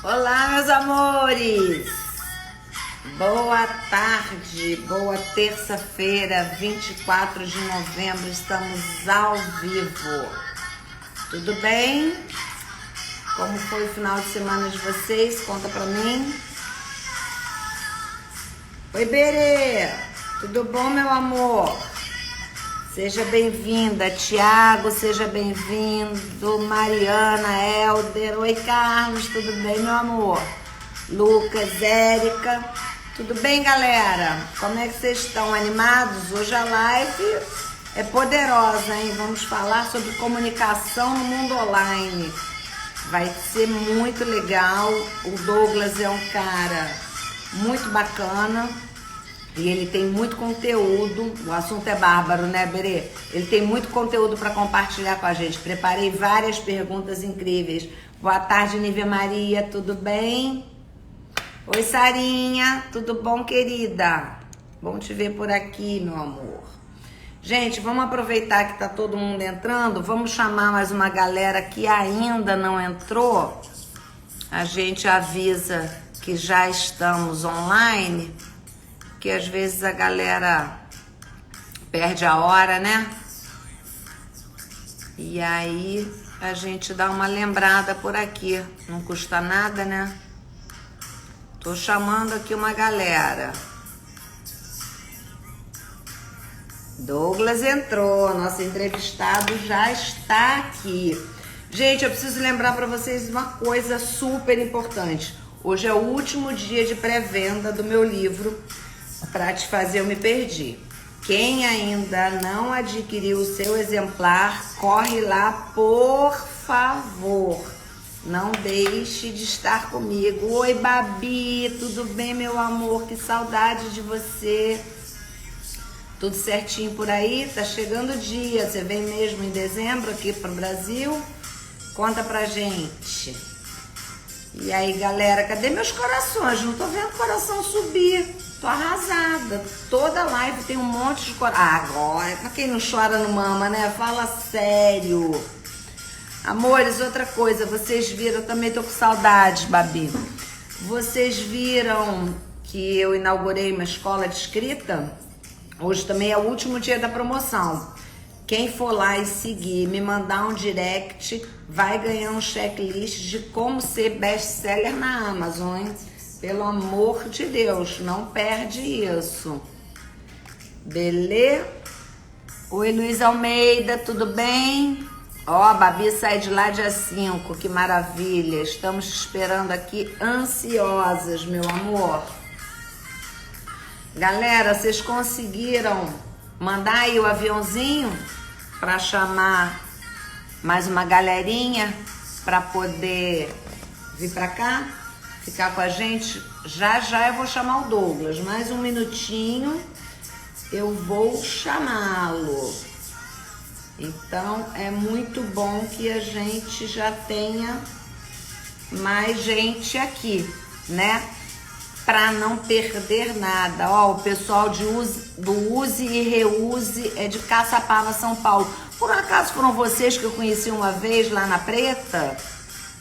Olá, meus amores! Boa tarde, boa terça-feira, 24 de novembro, estamos ao vivo. Tudo bem? Como foi o final de semana de vocês? Conta pra mim. Oi, Berê! Tudo bom, meu amor? Seja bem-vinda, Tiago, seja bem-vindo, Mariana, Helder, oi Carlos, tudo bem, meu amor? Lucas, Érica, tudo bem, galera? Como é que vocês estão? Animados? Hoje a live é poderosa, hein? Vamos falar sobre comunicação no mundo online. Vai ser muito legal, o Douglas é um cara muito bacana. E ele tem muito conteúdo, o assunto é bárbaro, né, Berê? Ele tem muito conteúdo para compartilhar com a gente. Preparei várias perguntas incríveis. Boa tarde, Nívia Maria, tudo bem? Oi, Sarinha, tudo bom, querida? Bom te ver por aqui, meu amor. Gente, vamos aproveitar que tá todo mundo entrando. Vamos chamar mais uma galera que ainda não entrou. A gente avisa que já estamos online. Que às vezes a galera perde a hora, né? E aí a gente dá uma lembrada por aqui. Não custa nada, né? Tô chamando aqui uma galera. Douglas entrou, nosso entrevistado já está aqui. Gente, eu preciso lembrar para vocês uma coisa super importante. Hoje é o último dia de pré-venda do meu livro Pra Te Fazer Eu Me Perdi. Quem ainda não adquiriu o seu exemplar, corre lá, por favor. Não deixe de estar comigo. Oi, Babi, tudo bem, meu amor? Que saudade de você. Tudo certinho por aí? Tá chegando o dia. Você vem mesmo em dezembro aqui pro Brasil? Conta pra gente. E aí, galera, cadê meus corações? Não tô vendo coração subir. Tô arrasada. Toda live tem um monte de coração. Ah, agora, pra quem não chora não mama, né? Fala sério. Amores, outra coisa, vocês viram, eu também tô com saudade, Babi. Vocês viram que eu inaugurei uma escola de escrita? Hoje também é o último dia da promoção. Quem for lá e seguir, me mandar um direct, vai ganhar um checklist de como ser best-seller na Amazon, hein? Pelo amor de Deus, não perde isso. Beleza? Oi, Luiz Almeida, tudo bem? Ó, a Babi sai de lá dia 5, que maravilha. Estamos esperando aqui ansiosas, meu amor. Galera, vocês conseguiram mandar aí o aviãozinho para chamar mais uma galerinha para poder vir para cá? Ficar com a gente, já eu vou chamar o Douglas, mais um minutinho eu vou chamá-lo. Então é muito bom que a gente já tenha mais gente aqui, né? Para não perder nada. Ó, o pessoal do Use e Reuse é de Caçapava, São Paulo. Por acaso foram vocês que eu conheci uma vez lá na Preta?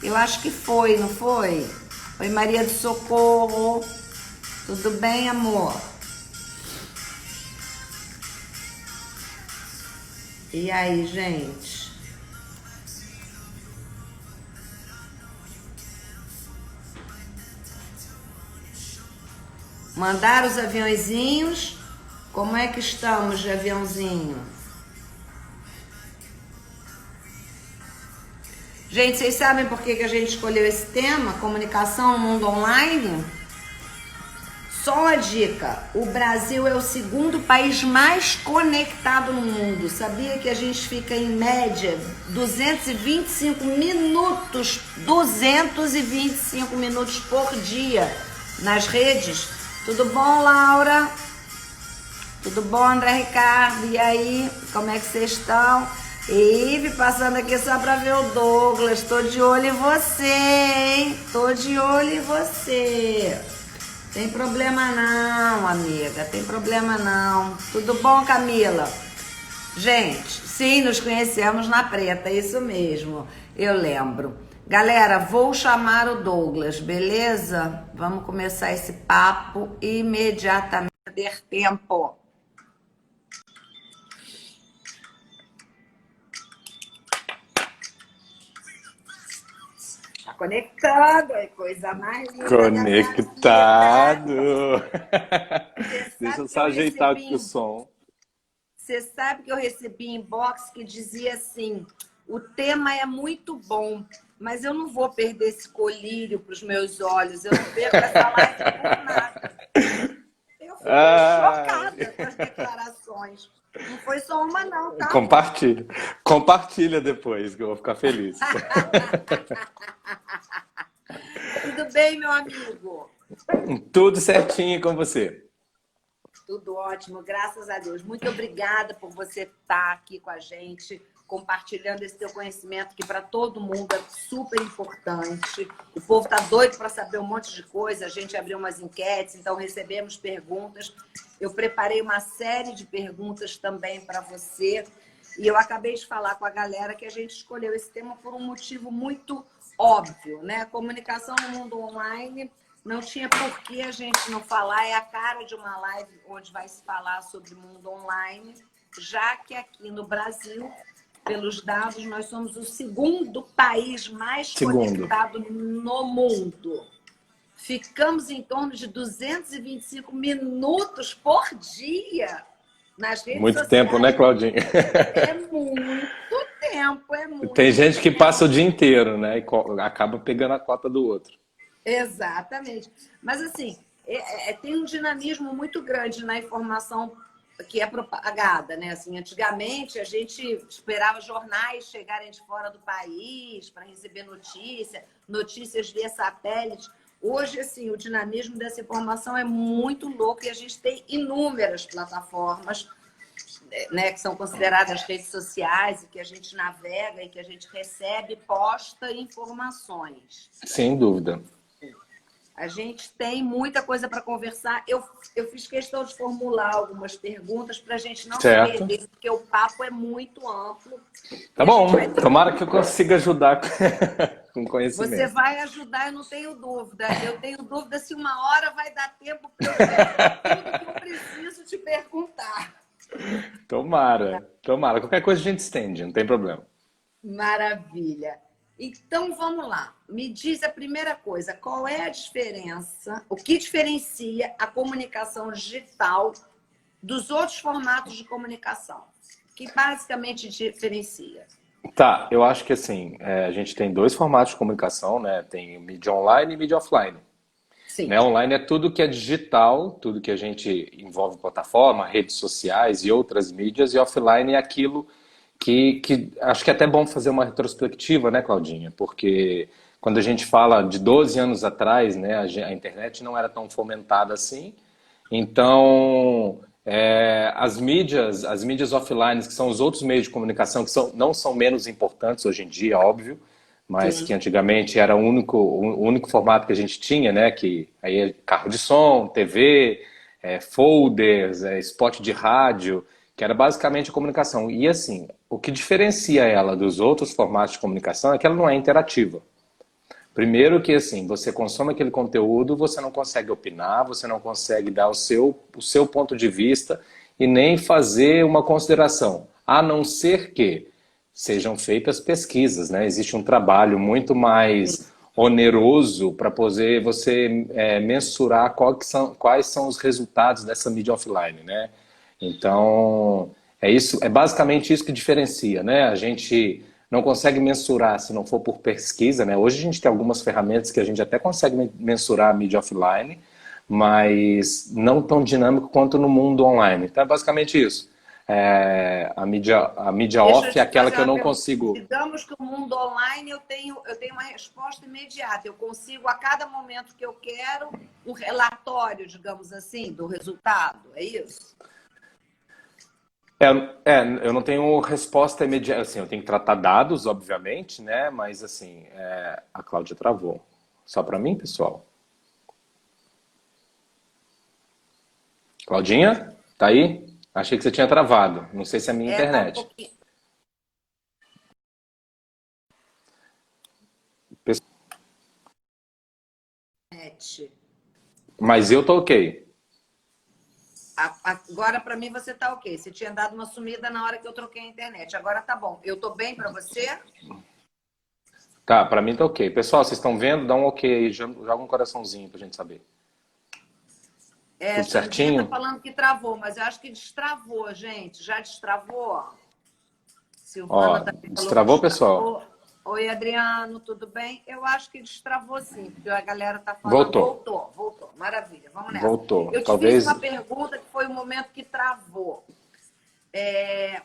Eu acho que foi, não foi? Oi, Maria do Socorro. Tudo bem, amor? E aí, gente? Mandaram os aviãozinhos? Como é que estamos de aviãozinho? Gente, vocês sabem por que a gente escolheu esse tema? Comunicação no mundo online? Só uma dica, o Brasil é o segundo país mais conectado no mundo. Sabia que a gente fica em média 225 minutos por dia nas redes? Tudo bom, Laura? Tudo bom, André Ricardo? E aí, como é que vocês estão? Ive, passando aqui só pra ver o Douglas. Tô de olho em você, hein? Tô de olho em você. Tem problema não, amiga. Tem problema não. Tudo bom, Camila? Gente, sim, nos conhecemos na Preta, isso mesmo. Eu lembro. Galera, vou chamar o Douglas, beleza? Vamos começar esse papo imediatamente. Perder tempo. Tá conectando, é coisa mais linda da minha vida. Conectado! Você Deixa eu sabe que só eu ajeitar recebi, aqui o som. você sabe que eu recebi inbox que dizia assim: o tema é muito bom, mas eu não vou perder esse colírio para os meus olhos, eu não perco essa live por nada. Eu fiquei chocada Ai. com as declarações. Não foi só uma, não, tá? Compartilha. Compartilha depois, que eu vou ficar feliz. Tudo bem, meu amigo? Tudo certinho com você. Tudo ótimo, graças a Deus. Muito obrigada por você estar aqui com a gente, compartilhando esse teu conhecimento, que para todo mundo é super importante. O povo está doido para saber um monte de coisa. A gente abriu umas enquetes, então recebemos perguntas. Eu preparei uma série de perguntas também para você. E eu acabei de falar com a galera que a gente escolheu esse tema por um motivo muito óbvio, né? Comunicação no mundo online. Não tinha por que a gente não falar, é a cara de uma live onde vai se falar sobre o mundo online, já que aqui no Brasil, pelos dados, nós somos o segundo país mais Segundo. conectado no mundo. Ficamos em torno de 225 minutos por dia nas redes Muito tempo, né, sociais. Claudinha? É muito tempo, é Tem muito gente que tempo. passa o dia inteiro, né? E acaba pegando a cota do outro. Exatamente. Mas, assim, tem um dinamismo muito grande na informação que é propagada, né? Assim, antigamente, a gente esperava jornais chegarem de fora do país para receber notícias via satélite. Hoje, assim, o dinamismo dessa informação é muito louco e a gente tem inúmeras plataformas, né, que são consideradas redes sociais e que a gente navega e que a gente recebe e posta informações. Sem dúvida. A gente tem muita coisa para conversar. Eu fiz questão de formular algumas perguntas para a gente não se Certo. perder, porque o papo é muito amplo. Tá E a gente vai bom. ter. Tomara que eu consiga ajudar com Você conhecimento. vai ajudar, eu não tenho dúvida. Eu tenho dúvida se uma hora vai dar tempo para eu dizer tudo que eu preciso te perguntar. Tomara. Tomara. Qualquer coisa a gente estende, não tem problema. Maravilha. Então vamos lá. Me diz a primeira coisa, qual é a diferença, o que diferencia a comunicação digital dos outros formatos de comunicação? O que basicamente diferencia? Tá, eu acho que assim, a gente tem dois formatos de comunicação, né? Tem mídia online e mídia offline. Sim. Né? Online é tudo que é digital, tudo que a gente envolve plataforma, redes sociais e outras mídias, e offline é aquilo que acho que é até bom fazer uma retrospectiva, né, Claudinha? Porque quando a gente fala de 12 anos atrás, né, a internet não era tão fomentada assim. Então, as mídias offline, que são os outros meios de comunicação, que não são menos importantes hoje em dia, óbvio, mas que Sim. antigamente era o único formato que a gente tinha, né? Que aí é carro de som, TV, folders, spot de rádio, que era basicamente a comunicação. E assim, o que diferencia ela dos outros formatos de comunicação é que ela não é interativa. Primeiro que assim, você consome aquele conteúdo, você não consegue opinar, você não consegue dar o seu ponto de vista e nem fazer uma consideração, a não ser que sejam feitas pesquisas, né? Existe um trabalho muito mais oneroso para poder você mensurar quais são os resultados dessa mídia offline, né? Então, é basicamente isso que diferencia, né? A gente não consegue mensurar se não for por pesquisa, né? Hoje a gente tem algumas ferramentas que a gente até consegue mensurar a mídia offline, mas não tão dinâmico quanto no mundo online. Então é basicamente isso. A mídia Deixa eu off é te aquela fazer que eu uma não pergunta. consigo. Digamos que o mundo online eu tenho uma resposta imediata. Eu consigo, a cada momento que eu quero, um relatório, digamos assim, do resultado. É isso? É, eu não tenho resposta imediata, assim, eu tenho que tratar dados, obviamente, né? Mas assim, a Cláudia travou. Só para mim, pessoal? Claudinha? Tá aí? Achei que você tinha travado. Não sei se é a minha Tá um internet. pouquinho. Mas eu tô ok. Agora, para mim, você tá ok. Você tinha dado uma sumida na hora que eu troquei a internet. Agora tá bom. Eu tô bem para você? Tá, pra mim tá ok. Pessoal, vocês estão vendo? Dá um ok aí, joga um coraçãozinho pra gente saber. É, Tudo Xandinha tá certinho? falando que travou, mas eu acho que destravou, gente. Já destravou? Silvana Ó, também falou que destravou, pessoal? destravou. Oi, Adriano, tudo bem? Eu acho que destravou sim, porque a galera tá falando. Voltou. Voltou, voltou. Maravilha, vamos nessa. Voltou. Eu te fiz Talvez. uma pergunta que foi o momento que travou. É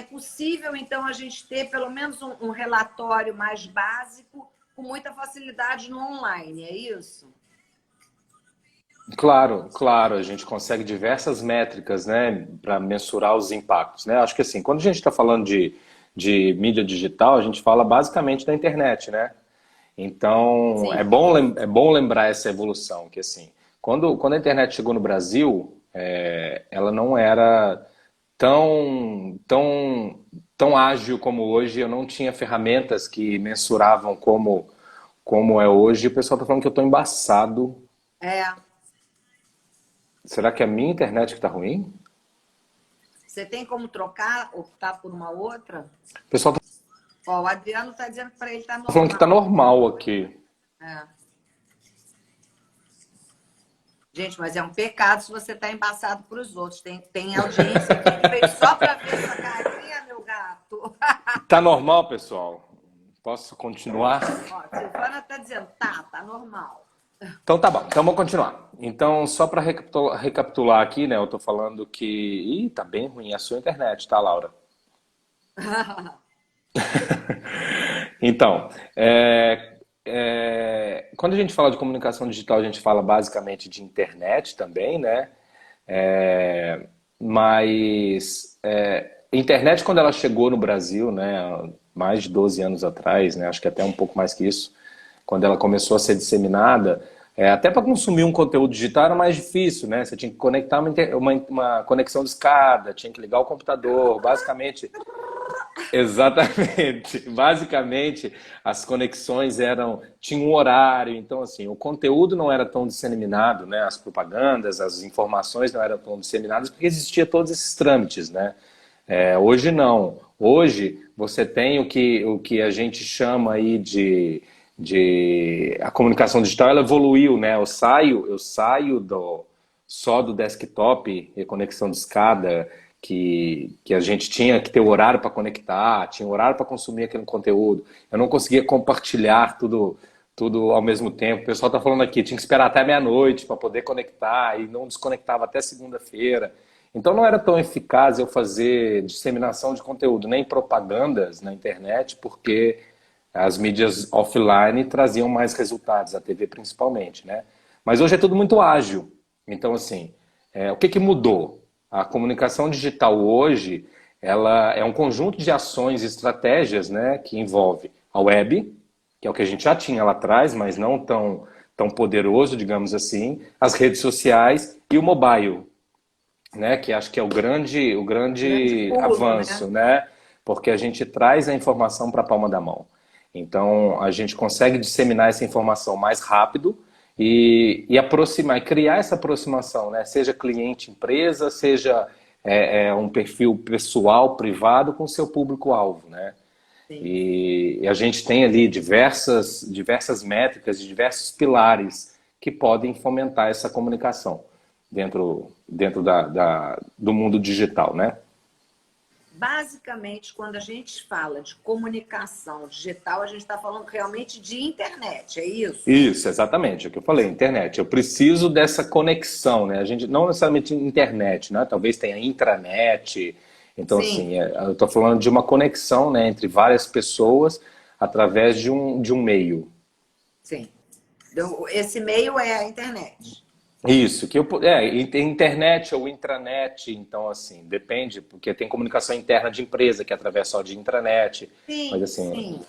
possível, então, a gente ter pelo menos um relatório mais básico com muita facilidade no online, é isso? Claro, claro, a gente consegue diversas métricas, né, para mensurar os impactos, né? Acho que assim, quando a gente está falando de mídia digital, a gente fala basicamente da internet, né? Então, Sim. é bom lembrar essa evolução, que assim, quando a internet chegou no Brasil, ela não era tão ágil como hoje, eu não tinha ferramentas que mensuravam como é hoje. O pessoal está falando que eu estou embaçado. É. Será que é a minha internet que está ruim? Você tem como trocar, optar por uma outra? O pessoal está Ó, o Adriano está dizendo que para ele está falando que está normal. normal aqui. É. Gente, mas é um pecado se você está embaçado para os outros. Tem audiência aqui que veio só para ver essa carinha, meu gato. Tá normal, pessoal? Posso continuar? Ó, a Silvana está dizendo, tá normal. Então tá bom, então vamos continuar. Então, só para recapitular aqui, né? Eu tô falando que. Ih, tá bem ruim a sua internet, tá, Laura? Então, quando a gente fala de comunicação digital, a gente fala basicamente de internet também, né? Mas internet, quando ela chegou no Brasil, né, há mais de 12 anos atrás, né, acho que até um pouco mais que isso, quando ela começou a ser disseminada, até para consumir um conteúdo digital era mais difícil, né? Você tinha que conectar uma conexão de escada, tinha que ligar o computador, basicamente. Exatamente. Basicamente, as conexões tinham um horário, então assim, o conteúdo não era tão disseminado, né? As propagandas, as informações não eram tão disseminadas porque existia todos esses trâmites, né? Hoje não. Hoje você tem o que a gente chama aí de a comunicação digital, ela evoluiu, né? Eu saio só do desktop e conexão de escada que a gente tinha que ter o horário para conectar, tinha horário para consumir aquele conteúdo. Eu não conseguia compartilhar tudo ao mesmo tempo. O pessoal está falando aqui, tinha que esperar até meia-noite para poder conectar e não desconectava até segunda-feira. Então não era tão eficaz eu fazer disseminação de conteúdo, nem propagandas na internet, porque as mídias offline traziam mais resultados, a TV principalmente, né? Mas hoje é tudo muito ágil. Então, assim, o que que mudou? A comunicação digital hoje, ela é um conjunto de ações e estratégias, né, que envolve a web, que é o que a gente já tinha lá atrás, mas não tão poderoso, digamos assim, as redes sociais e o mobile, né, que acho que é o Grande grande pulo, avanço, né? né, porque a gente traz a informação para a palma da mão. Então, a gente consegue disseminar essa informação mais rápido e aproximar, e criar essa aproximação, né, seja cliente-empresa, seja um perfil pessoal, privado, com seu público-alvo, né. Sim. E a gente tem ali diversas métricas, diversos pilares que podem fomentar essa comunicação dentro do mundo digital, né? Basicamente, quando a gente fala de comunicação digital, a gente está falando realmente de internet, é isso? Isso, exatamente, é o que eu falei, internet. Eu preciso dessa conexão, né? A gente não necessariamente internet, né? Talvez tenha intranet. Então, Sim, assim, eu estou falando de uma conexão, né, entre várias pessoas através de um meio. sim. Então, esse meio é a internet. Isso, internet ou intranet, então assim, depende, porque tem comunicação interna de empresa que é através só de intranet, mas Sim, assim, sim.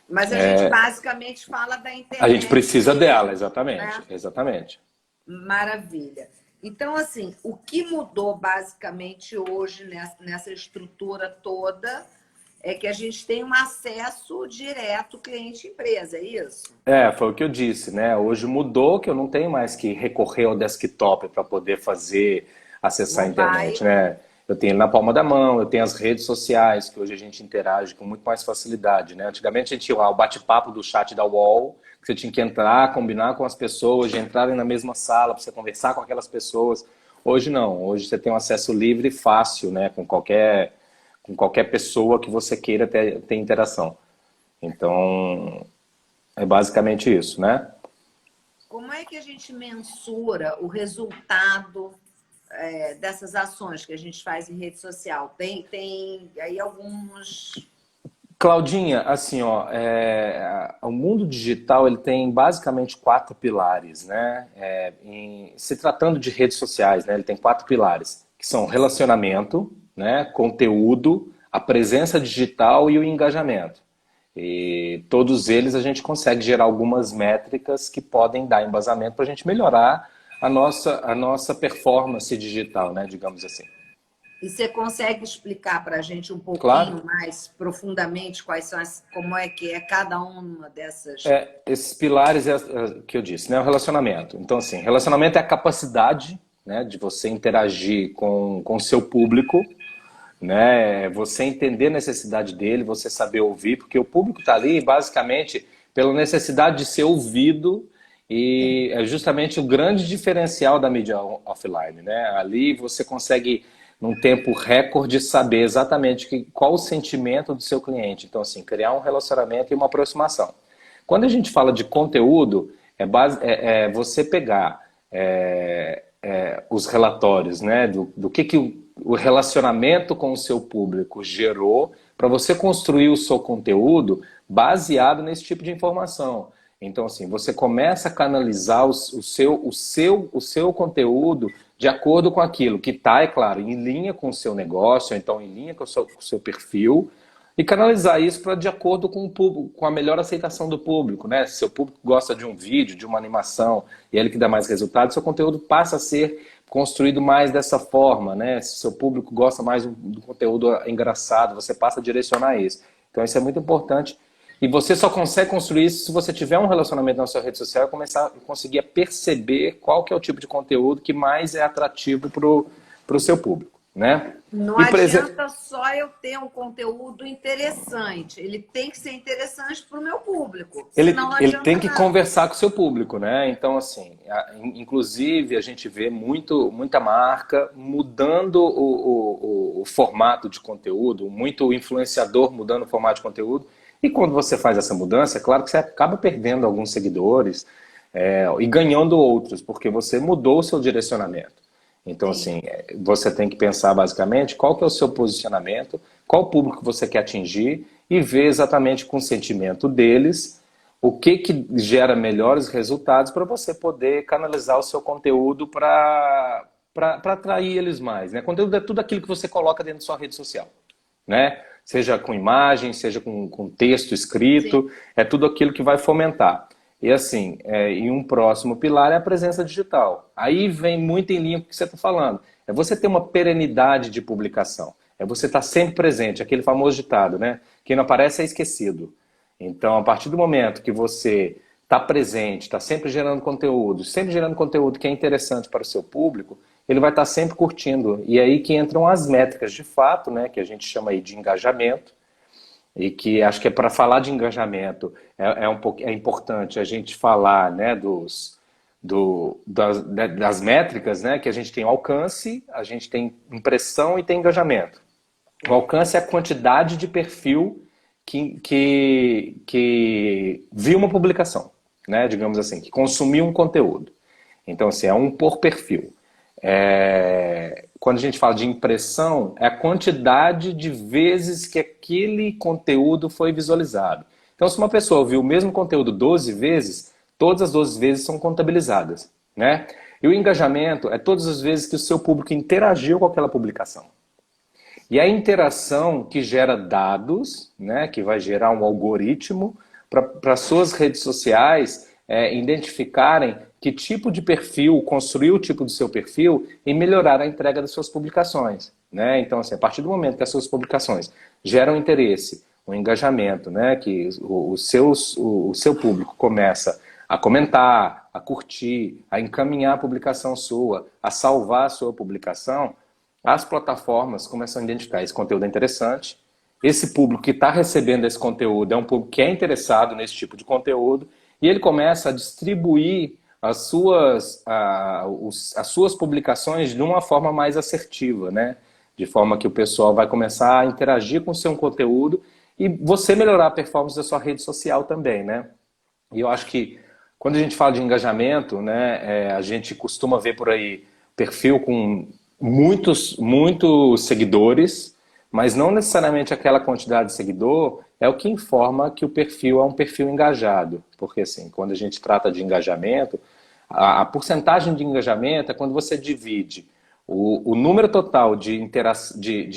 Mas a gente basicamente fala da a gente internet precisa dela, mesmo, exatamente, né? exatamente. Maravilha. Então, assim, o que mudou basicamente hoje nessa estrutura toda é que a gente tem um acesso direto cliente-empresa, é isso? Foi o que eu disse, né? Hoje mudou que eu não tenho mais que recorrer ao desktop para poder fazer, acessar a internet, Mobile. né? Eu tenho ele na palma da mão, eu tenho as redes sociais, que hoje a gente interage com muito mais facilidade, né? Antigamente a gente tinha lá o bate-papo do chat da UOL, que você tinha que entrar, combinar com as pessoas, de entrarem na mesma sala para você conversar com aquelas pessoas. Hoje não, hoje você tem um acesso livre e fácil, né? Com qualquer pessoa que você queira ter interação. Então, é basicamente isso, né? Como é que a gente mensura o resultado dessas ações que a gente faz em rede social? Tem aí alguns... Claudinha, assim, ó, o mundo digital ele tem basicamente quatro pilares, né? Se tratando de redes sociais, né, ele tem quatro pilares, que são relacionamento, né, conteúdo, a presença digital e o engajamento. E todos eles a gente consegue gerar algumas métricas que podem dar embasamento para a gente melhorar a nossa performance digital, né, digamos assim. E você consegue explicar para a gente um Claro. pouquinho mais profundamente como é que é cada uma dessas? Esses pilares que eu disse, né? O relacionamento. Então, assim, relacionamento é a capacidade, né, de você interagir com o seu público, né? Você entender a necessidade dele, você saber ouvir, porque o público está ali basicamente pela necessidade de ser ouvido e é justamente o grande diferencial da mídia offline, né? Ali você consegue, num tempo recorde, saber exatamente qual o sentimento do seu cliente. Então, assim, criar um relacionamento e uma aproximação. Quando a gente fala de conteúdo, é você pegar os relatórios, né, do que o relacionamento com o seu público gerou para você construir o seu conteúdo baseado nesse tipo de informação. Então, assim, você começa a canalizar o seu conteúdo de acordo com aquilo que está, é claro, em linha com o seu negócio, ou então em linha com o seu perfil, e canalizar isso para de acordo com o público, com a melhor aceitação do público, né? Se seu público gosta de um vídeo, de uma animação, e é ele que dá mais resultado, seu conteúdo passa a ser construído mais dessa forma, né? Se seu público gosta mais do conteúdo engraçado, você passa a direcionar isso. Então isso é muito importante. E você só consegue construir isso se você tiver um relacionamento na sua rede social e começar a conseguir perceber qual que é o tipo de conteúdo que mais é atrativo para o seu público, né? Não E, adianta só eu ter um conteúdo interessante. Ele tem que ser interessante para o meu público. Senão não Ele tem adianta que nada. conversar com o seu público, né? Então, assim, inclusive a gente vê muita marca mudando o formato de conteúdo, muito influenciador mudando o formato de conteúdo. E quando você faz essa mudança, é claro que você acaba perdendo alguns seguidores, e ganhando outros, porque você mudou o seu direcionamento. Então, Sim. assim, você tem que pensar basicamente qual que é o seu posicionamento, qual público você quer atingir e ver exatamente com o sentimento deles o que gera melhores resultados para você poder canalizar o seu conteúdo para atrair eles mais, né? Conteúdo é tudo aquilo que você coloca dentro da sua rede social, né? Seja com imagem, seja com texto Sim. escrito, é tudo aquilo que vai fomentar. E assim, e um próximo pilar é a presença digital. Aí vem muito em linha com o que você está falando. É você ter uma perenidade de publicação. É você estar sempre presente, aquele famoso ditado, né? Quem não aparece é esquecido. Então, a partir do momento que você está presente, está sempre gerando conteúdo que é interessante para o seu público, ele vai estar sempre curtindo. E é aí que entram as métricas de fato, né? Que a gente chama aí de engajamento. E que acho que para falar de engajamento é importante a gente falar, né, das métricas, né, que a gente tem alcance, a gente tem impressão e tem engajamento. O alcance é a quantidade de perfil que viu uma publicação, né, digamos assim, que consumiu um conteúdo. Então, assim, é um por perfil. Quando a gente fala de impressão, é a quantidade de vezes que aquele conteúdo foi visualizado. Então, se uma pessoa viu o mesmo conteúdo 12 vezes, todas as 12 vezes são contabilizadas, né? E o engajamento é todas as vezes que o seu público interagiu com aquela publicação. E a interação que gera dados, né, que vai gerar um algoritmo para suas redes sociais identificarem que tipo de perfil, construir o tipo do seu perfil e melhorar a entrega das suas publicações. né? Então, assim, a partir do momento que as suas publicações geram interesse, um engajamento, né? Que o seu público começa a comentar, a curtir, a encaminhar a publicação sua, a salvar a sua publicação, as plataformas começam a identificar esse conteúdo é interessante, esse público que está recebendo esse conteúdo é um público que é interessado nesse tipo de conteúdo, e ele começa a distribuir as suas publicações de uma forma mais assertiva, né? De forma que o pessoal vai começar a interagir com o seu conteúdo e você melhorar a performance da sua rede social também, né? E eu acho que quando a gente fala de engajamento, né, a gente costuma ver por aí perfil com muitos seguidores, mas não necessariamente aquela quantidade de seguidor é o que informa que o perfil é um perfil engajado. Porque assim, quando a gente trata de engajamento, a porcentagem de engajamento é quando você divide o número total de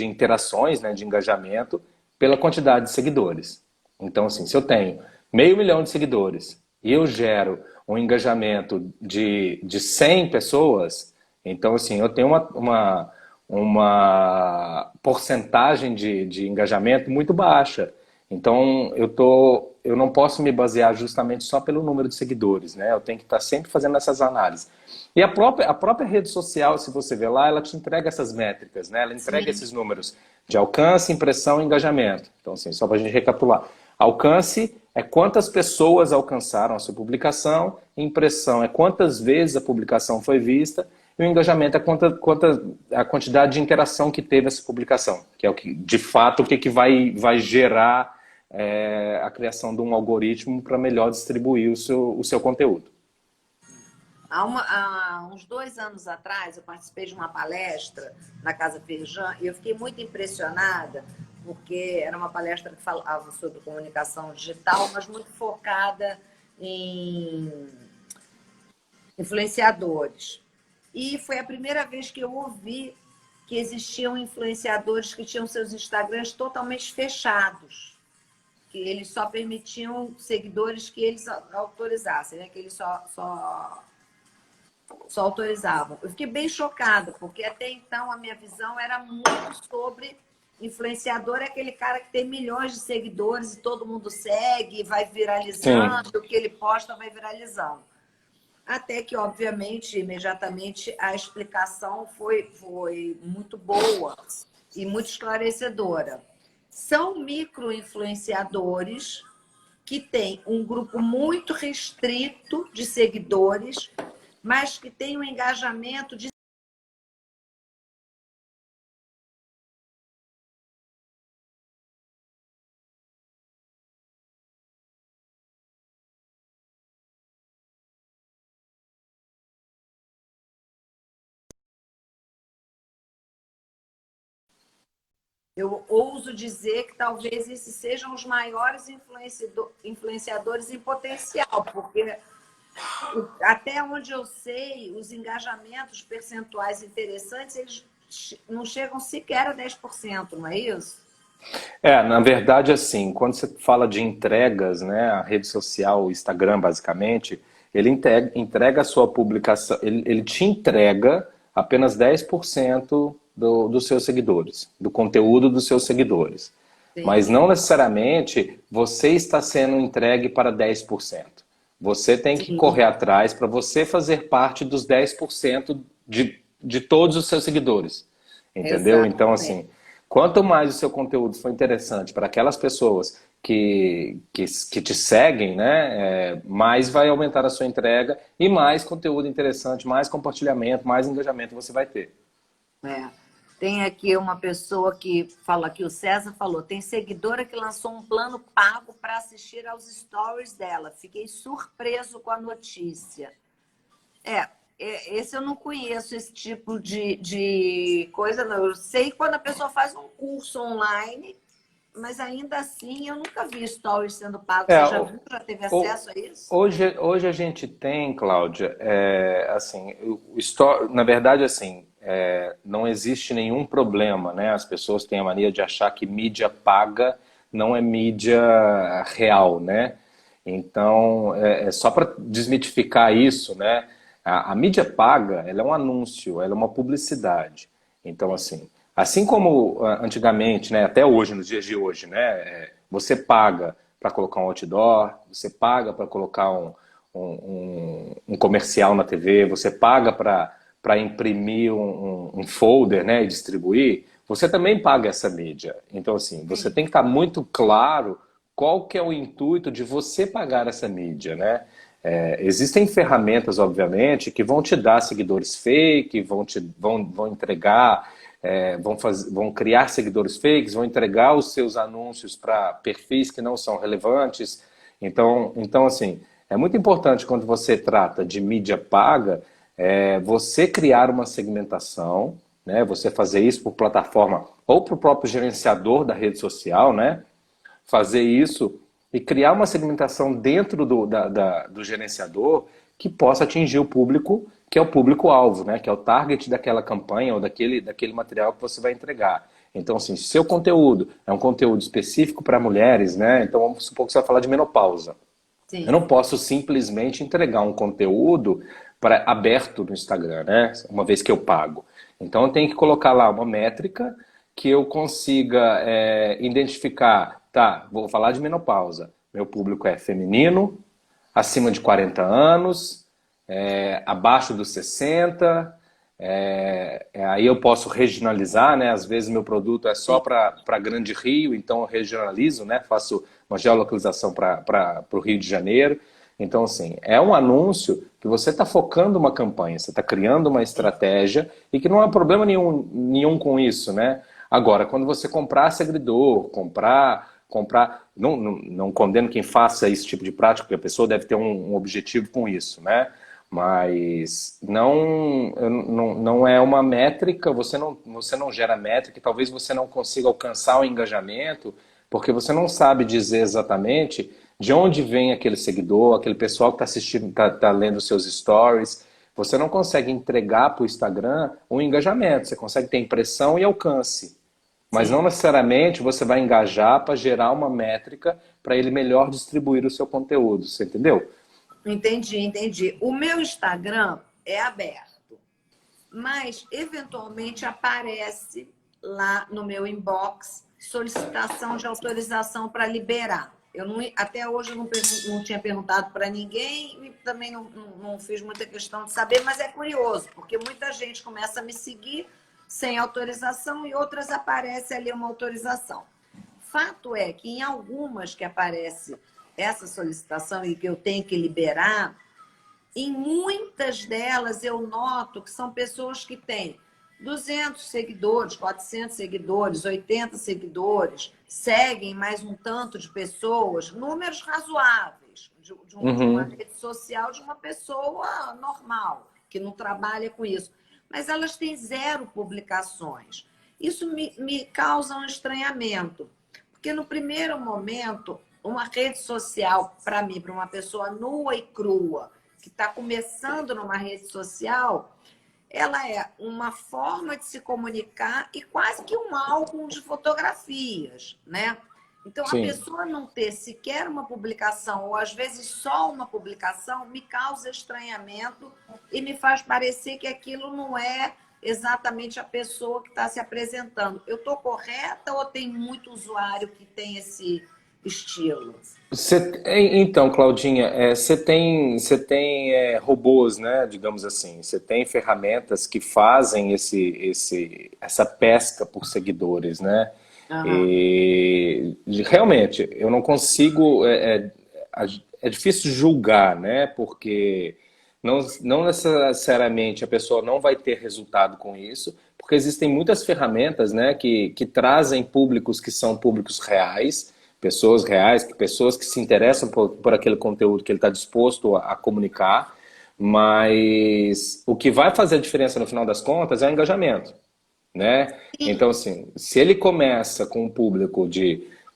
interações, né, de engajamento, pela quantidade de seguidores. Então, assim, se eu tenho 500 mil de seguidores e eu gero um engajamento de 100 pessoas, então, assim, eu tenho uma porcentagem de engajamento muito baixa. Então, eu não posso me basear justamente só pelo número de seguidores, né? Eu tenho que estar sempre fazendo essas análises. E a própria rede social, se você ver lá, ela te entrega essas métricas, né? Ela entrega Sim. esses números de alcance, impressão e engajamento. Então, assim, só para a gente recapitular. Alcance é quantas pessoas alcançaram a sua publicação, impressão é quantas vezes a publicação foi vista, e o engajamento é a quantidade de interação que teve essa publicação, que é o que, de fato, o que vai gerar a criação de um algoritmo para melhor distribuir o seu conteúdo. Há uns 2 anos atrás, eu participei de uma palestra na Casa Feijão e eu fiquei muito impressionada, porque era uma palestra que falava sobre comunicação digital, mas muito focada em influenciadores. E foi a primeira vez que eu ouvi que existiam influenciadores que tinham seus Instagrams totalmente fechados, que eles só permitiam seguidores que eles autorizassem, né? Que eles só autorizavam. Eu fiquei bem chocada, porque até então a minha visão era muito sobre influenciador, é aquele cara que tem milhões de seguidores e todo mundo segue, vai Sim. viralizando, o que ele posta vai viralizando. Até que, obviamente, imediatamente a explicação foi muito boa e muito esclarecedora. São micro-influenciadores que têm um grupo muito restrito de seguidores, mas que têm um engajamento de... Eu ouso dizer que talvez esses sejam os maiores influenciadores em potencial, porque até onde eu sei, os engajamentos percentuais interessantes, eles não chegam sequer a 10%, não é isso? Na verdade, assim, quando você fala de entregas, né, a rede social, o Instagram, basicamente, ele entrega a sua publicação, ele te entrega apenas 10% dos seus seguidores, do conteúdo dos seus seguidores. Mas Sim, não necessariamente você está sendo entregue para 10%. Você tem que correr sim, atrás para você fazer parte dos 10% de todos os seus seguidores. Entendeu? Então, exatamente. assim, quanto mais o seu conteúdo for interessante para aquelas pessoas que te seguem, né, mais vai aumentar a sua entrega e mais conteúdo interessante, mais compartilhamento, mais engajamento você vai ter. É. Tem aqui uma pessoa que fala que o César falou, tem seguidora que lançou um plano pago para assistir aos stories dela. Fiquei surpreso com a notícia. Esse eu não conheço, esse tipo de coisa, não. Eu sei quando a pessoa faz um curso online, mas ainda assim eu nunca vi stories sendo pago. É, Você já viu? Já teve acesso a isso? hoje a gente tem, Cláudia, assim, na verdade, assim, não existe nenhum problema, né? As pessoas têm a mania de achar que mídia paga não é mídia real, né? Então, só para desmitificar isso, né? A mídia paga, ela é um anúncio, ela é uma publicidade. Então, Sim. assim, Assim como antigamente, né, até hoje, nos dias de hoje, né, você paga para colocar um outdoor, você paga para colocar um comercial na TV, você paga para imprimir um folder, né, e distribuir, você também paga essa mídia. Então, assim, você Sim. tem que estar muito claro qual que é o intuito de você pagar essa mídia, né? Existem ferramentas, obviamente, que vão te dar seguidores fake, vão entregar, vão criar seguidores fakes, vão entregar os seus anúncios para perfis que não são relevantes. Então, assim, é muito importante quando você trata de mídia paga, você criar uma segmentação, né? Você fazer isso por plataforma ou para o próprio gerenciador da rede social, né? Fazer isso e criar uma segmentação dentro do gerenciador que possa atingir o público, que é o público-alvo, né? Que é o target daquela campanha ou daquele material que você vai entregar. Então, assim, se seu conteúdo é um conteúdo específico para mulheres, né? Então, vamos supor que você vai falar de menopausa. Eu Sim. não posso simplesmente entregar um conteúdo aberto no Instagram, né? Uma vez que eu pago. Então eu tenho que colocar lá uma métrica que eu consiga identificar, tá, vou falar de menopausa. Meu público é feminino, acima de 40 anos, abaixo dos 60. Aí eu posso regionalizar, né? Às vezes meu produto é só para Grande Rio, então eu regionalizo, né? Faço uma geolocalização para o Rio de Janeiro. Então, assim, é um anúncio que você está focando uma campanha, você está criando uma estratégia e que não há problema nenhum com isso, né? Agora, quando você comprar seguidor, não condeno quem faça esse tipo de prática, porque a pessoa deve ter um objetivo com isso, né? Mas não é uma métrica, você não gera métrica, e talvez você não consiga alcançar o engajamento, porque você não sabe dizer exatamente de onde vem aquele seguidor, aquele pessoal que está assistindo, está lendo seus stories. Você não consegue entregar para o Instagram um engajamento, você consegue ter impressão e alcance. Mas não Sim. necessariamente você vai engajar para gerar uma métrica para ele melhor distribuir o seu conteúdo, você entendeu? Entendi, entendi. O meu Instagram é aberto, mas eventualmente aparece lá no meu inbox solicitação de autorização para liberar. Eu não, até hoje eu não tinha perguntado para ninguém e também não fiz muita questão de saber, mas é curioso, porque muita gente começa a me seguir sem autorização e outras aparece ali uma autorização. Fato é que em algumas que aparece essa solicitação e que eu tenho que liberar, em muitas delas eu noto que são pessoas que têm 200 seguidores, 400 seguidores, 80 seguidores, seguem mais um tanto de pessoas, números razoáveis de uma Uhum. rede social de uma pessoa normal, que não trabalha com isso. Mas elas têm zero publicações. Isso me causa um estranhamento, porque no primeiro momento, uma rede social, para mim, para uma pessoa nua e crua, que está começando numa rede social, ela é uma forma de se comunicar e quase que um álbum de fotografias, né? Então, a Sim. pessoa não ter sequer uma publicação, ou às vezes só uma publicação, me causa estranhamento e me faz parecer que aquilo não é exatamente a pessoa que está se apresentando. Eu estou correta ou tem muito usuário que tem esse estilo? Então, Claudinha, você tem robôs, né, digamos assim. Você tem ferramentas que fazem essa pesca por seguidores, né? Aham. Realmente, eu não consigo. É difícil julgar, né? Porque não necessariamente a pessoa não vai ter resultado com isso, porque existem muitas ferramentas, né, que trazem públicos que são públicos reais, pessoas que se interessam por aquele conteúdo que ele está disposto a comunicar, mas o que vai fazer a diferença no final das contas é o engajamento, né? Então, assim, se ele começa com um público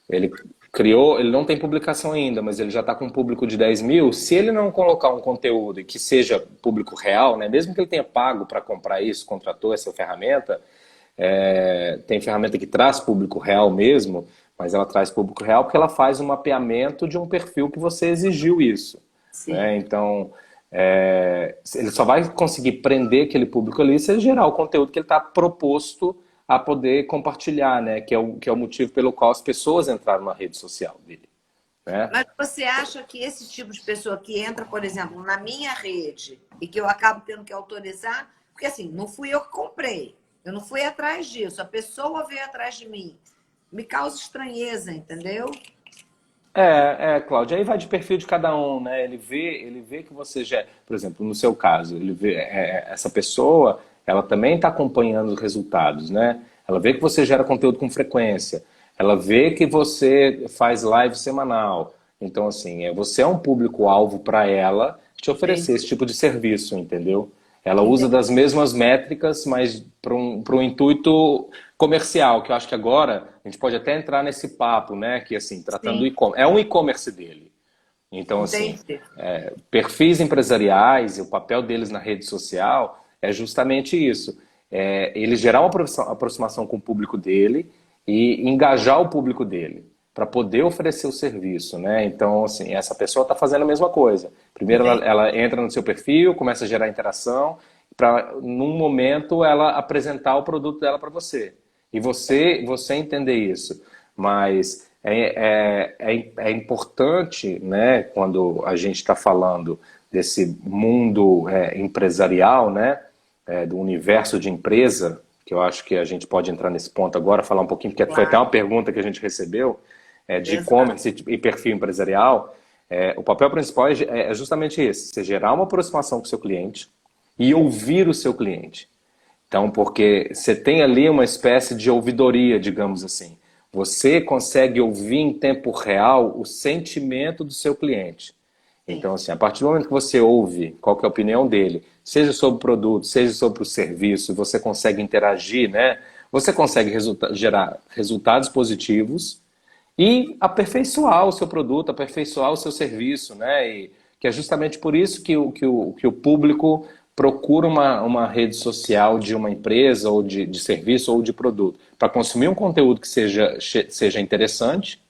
ele criou, ele não tem publicação ainda, mas ele já está com um público de 10 mil, se ele não colocar um conteúdo que seja público real, né? Mesmo que ele tenha pago para comprar isso, contratou essa ferramenta, tem ferramenta que traz público real mesmo, mas ela traz público real porque ela faz um mapeamento de um perfil que você exigiu isso, né? Sim. Então, ele só vai conseguir prender aquele público ali se ele gerar o conteúdo que ele está proposto a poder compartilhar, né? Que é o motivo pelo qual as pessoas entraram na rede social dele, né? Mas você acha que esse tipo de pessoa que entra, por exemplo, na minha rede e que eu acabo tendo que autorizar, porque assim, não fui eu que comprei, eu não fui atrás disso, a pessoa veio atrás de mim, me causa estranheza, entendeu? Cláudia, aí vai de perfil de cada um, né? Ele vê que você já, por exemplo, no seu caso, ele vê essa pessoa, ela também está acompanhando os resultados, né? Ela vê que você gera conteúdo com frequência, ela vê que você faz live semanal. Então, assim, você é um público-alvo para ela te oferecer Entendi. esse tipo de serviço, entendeu? Ela usa Entendi. das mesmas métricas, mas para um intuito comercial, que eu acho que agora a gente pode até entrar nesse papo, né? Que assim, tratando do Sim, e-commerce, é um e-commerce dele. Então, assim, entendi. perfis empresariais, o papel deles na rede social é justamente isso. Ele gerar uma aproximação com o público dele e engajar o público dele para poder oferecer o serviço, né? Então, assim, essa pessoa está fazendo a mesma coisa. Primeiro Entendi. ela entra no seu perfil, começa a gerar interação, para num momento ela apresentar o produto dela para você. E você entender isso. Mas é importante, né, quando a gente está falando desse mundo empresarial, né, do universo de empresa, que eu acho que a gente pode entrar nesse ponto agora, falar um pouquinho, porque foi até uma Claro, pergunta que a gente recebeu, de exato. e-commerce e perfil empresarial. O papel principal é justamente esse: você gerar uma aproximação com o seu cliente e ouvir o seu cliente. Então, porque você tem ali uma espécie de ouvidoria, digamos assim. Você consegue ouvir em tempo real o sentimento do seu cliente. Sim. Então, assim, a partir do momento que você ouve qual que é a opinião dele, seja sobre o produto, seja sobre o serviço, você consegue interagir, né? Você consegue gerar resultados positivos e aperfeiçoar o seu produto, aperfeiçoar o seu serviço, né? E que é justamente por isso que o público procura uma rede social de uma empresa ou de serviço ou de produto, para consumir um conteúdo que seja interessante,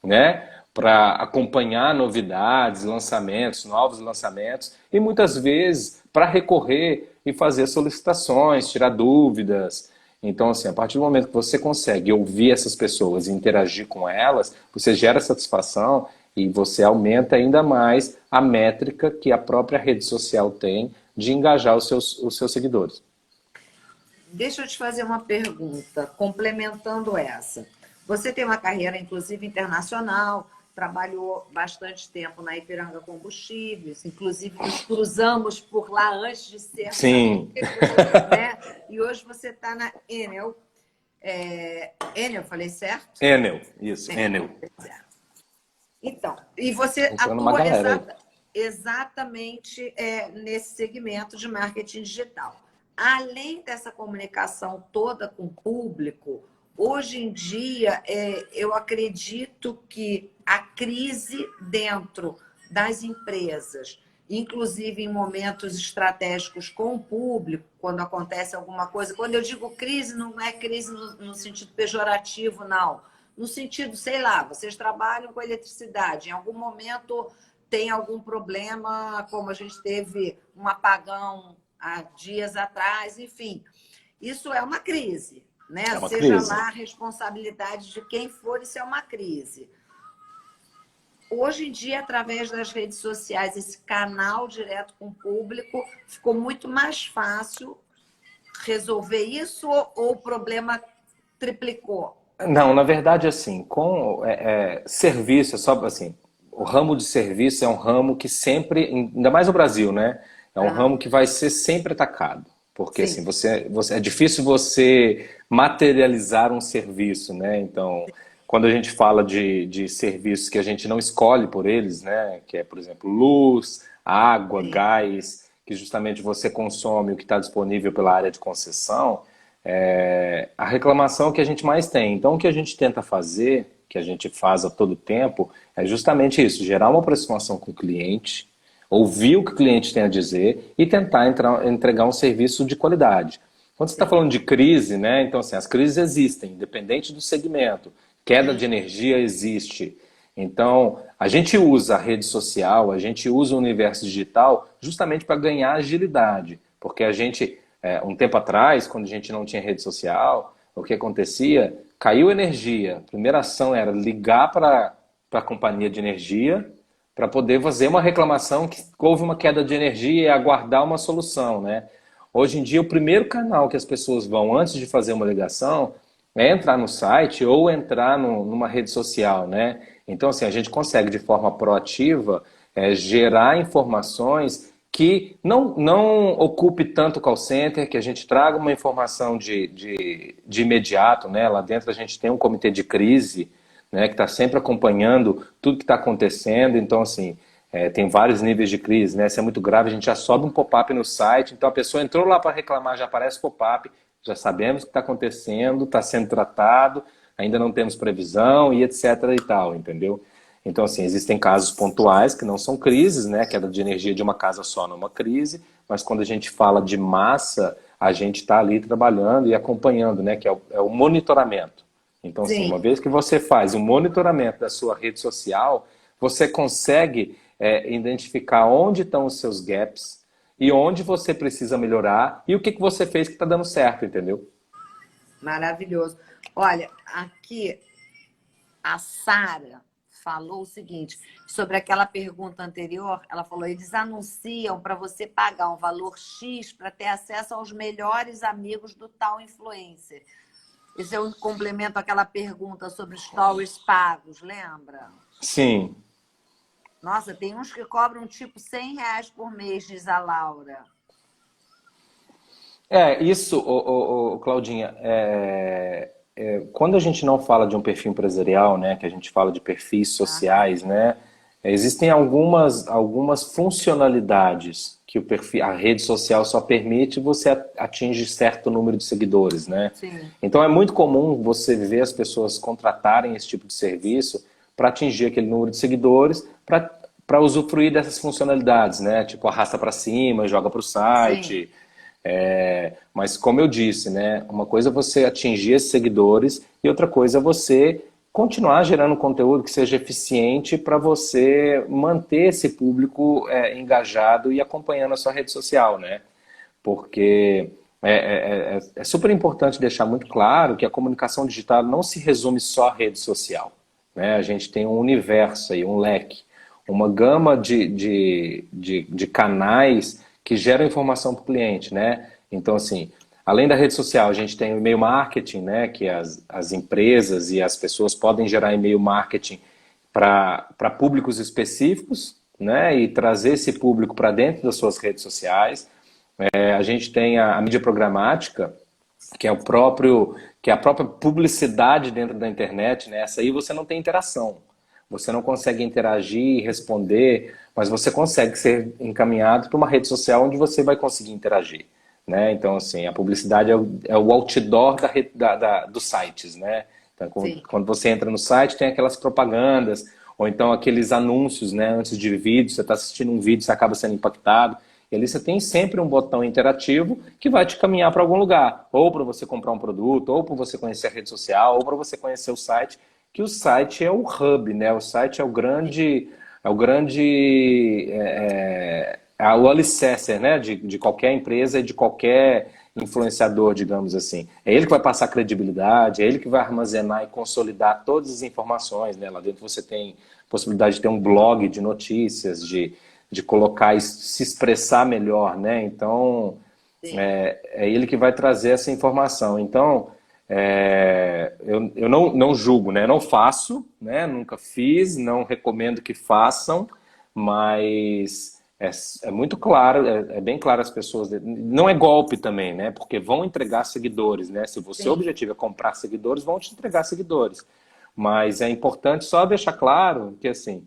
né? Para acompanhar novidades, lançamentos, novos lançamentos, e muitas vezes para recorrer e fazer solicitações, tirar dúvidas. Então, assim, a partir do momento que você consegue ouvir essas pessoas e interagir com elas, você gera satisfação e você aumenta ainda mais a métrica que a própria rede social tem de engajar os seus seguidores. Deixa eu te fazer uma pergunta, complementando essa. Você tem uma carreira, inclusive, internacional, trabalhou bastante tempo na Ipiranga Combustíveis, inclusive nos cruzamos por lá antes de sermos Sim, amigos, né? E hoje você está na Enel. Enel, falei certo? Enel, isso, Enel. Então, e você Entrando uma atua galera aí. exatamente nesse segmento de marketing digital. Além dessa comunicação toda com o público, hoje em dia eu acredito que a crise dentro das empresas, inclusive em momentos estratégicos com o público, quando acontece alguma coisa, quando eu digo crise, não é crise no sentido pejorativo, não no sentido, sei lá, vocês trabalham com eletricidade, em algum momento tem algum problema, como a gente teve um apagão há dias atrás, enfim. Isso é uma crise, É né? uma Seja crise. lá a responsabilidade de quem for, isso é uma crise. Hoje em dia, através das redes sociais, esse canal direto com o público, ficou muito mais fácil resolver isso ou o problema triplicou? Não, na verdade, assim, com serviço, é só assim, o ramo de serviço é um ramo que sempre, ainda mais no Brasil, né? É um Ah, ramo que vai ser sempre atacado, porque assim, sim. é difícil você materializar um serviço, né? Então, quando a gente fala de serviços que a gente não escolhe por eles, né? Que é, por exemplo, luz, água, Sim. gás, que justamente você consome o que está disponível pela área de concessão, a reclamação que a gente mais tem. Então, o que a gente tenta fazer, que a gente faz a todo tempo, é justamente isso: gerar uma aproximação com o cliente, ouvir o que o cliente tem a dizer e tentar entregar um serviço de qualidade. Quando você está Sim. falando de crise, né? Então, assim, as crises existem, independente do segmento. Queda Hum. de energia existe. Então, a gente usa a rede social, a gente usa o universo digital justamente para ganhar agilidade. Porque a gente, um tempo atrás, quando a gente não tinha rede social, o que acontecia? Caiu energia. A primeira ação era ligar para a companhia de energia para poder fazer uma reclamação que houve uma queda de energia e aguardar uma solução, né? Hoje em dia, o primeiro canal que as pessoas vão antes de fazer uma ligação é entrar no site ou entrar numa rede social, né? Então, assim, a gente consegue de forma proativa gerar informações que não ocupe tanto o call center, que a gente traga uma informação de imediato, né? Lá dentro a gente tem um comitê de crise, né, que está sempre acompanhando tudo que está acontecendo. Então, assim, tem vários níveis de crise, né? Se é muito grave, a gente já sobe um pop-up no site. Então, a pessoa entrou lá para reclamar, já aparece pop-up, já sabemos o que está acontecendo, está sendo tratado, ainda não temos previsão e etc e tal, entendeu? Então, assim, existem casos pontuais que não são crises, né? Queda de energia de uma casa só não é uma crise, mas quando a gente fala de massa, a gente está ali trabalhando e acompanhando, né? Que é o monitoramento. Então, assim, uma Sim. vez que você faz o monitoramento da sua rede social, você consegue identificar onde estão os seus gaps e onde você precisa melhorar e o que você fez que está dando certo, entendeu? Maravilhoso. Olha, aqui a Sara falou o seguinte, sobre aquela pergunta anterior, ela falou, eles anunciam para você pagar um valor X para ter acesso aos melhores amigos do tal influencer. Esse é um complemento àquela pergunta sobre stories pagos, lembra? Sim. Nossa, tem uns que cobram tipo R$ 100 por mês, diz a Laura. Isso, Claudinha, quando a gente não fala de um perfil empresarial, né, que a gente fala de perfis Aham. sociais, né, existem algumas funcionalidades que a rede social só permite você atingir certo número de seguidores, né? Sim, Então é muito comum você ver as pessoas contratarem esse tipo de serviço para atingir aquele número de seguidores, para usufruir dessas funcionalidades, né? Tipo arrasta para cima, joga para o sim, site. Mas como eu disse, né, uma coisa é você atingir esses seguidores e outra coisa é você continuar gerando conteúdo que seja eficiente para você manter esse público engajado e acompanhando a sua rede social, né? Porque é super importante deixar muito claro que a comunicação digital não se resume só à rede social, né? A gente tem um universo aí, um leque, uma gama de canais que geram informação para o cliente, né? Então, assim, além da rede social, a gente tem o e-mail marketing, né? Que as empresas e as pessoas podem gerar e-mail marketing para públicos específicos, né? E trazer esse público para dentro das suas redes sociais. A gente tem a mídia programática, que é que é a própria publicidade dentro da internet, né? Essa aí você não tem interação. Você não consegue interagir, responder, mas você consegue ser encaminhado para uma rede social onde você vai conseguir interagir, né? Então, assim, a publicidade é o outdoor dos sites, né? Então, sim. quando você entra no site, tem aquelas propagandas, ou então aqueles anúncios, né? Antes de vídeo, você está assistindo um vídeo, você acaba sendo impactado. E ali você tem sempre um botão interativo que vai te caminhar para algum lugar, ou para você comprar um produto, ou para você conhecer a rede social, ou para você conhecer o site, que o site é o hub, né? O site é o alicerce, né? De qualquer empresa e de qualquer influenciador, digamos assim. É ele que vai passar credibilidade, é ele que vai armazenar e consolidar todas as informações, né? Lá dentro você tem possibilidade de ter um blog de notícias, de colocar e se expressar melhor, né? Então, Sim. é ele que vai trazer essa informação. Então, eu não julgo, né? Não faço, né? Nunca fiz, não recomendo que façam, mas é muito claro, é bem claro as pessoas. Não é golpe também, né? Porque vão entregar seguidores, né? Se o seu Sim. objetivo é comprar seguidores, vão te entregar seguidores. Mas é importante só deixar claro que, assim,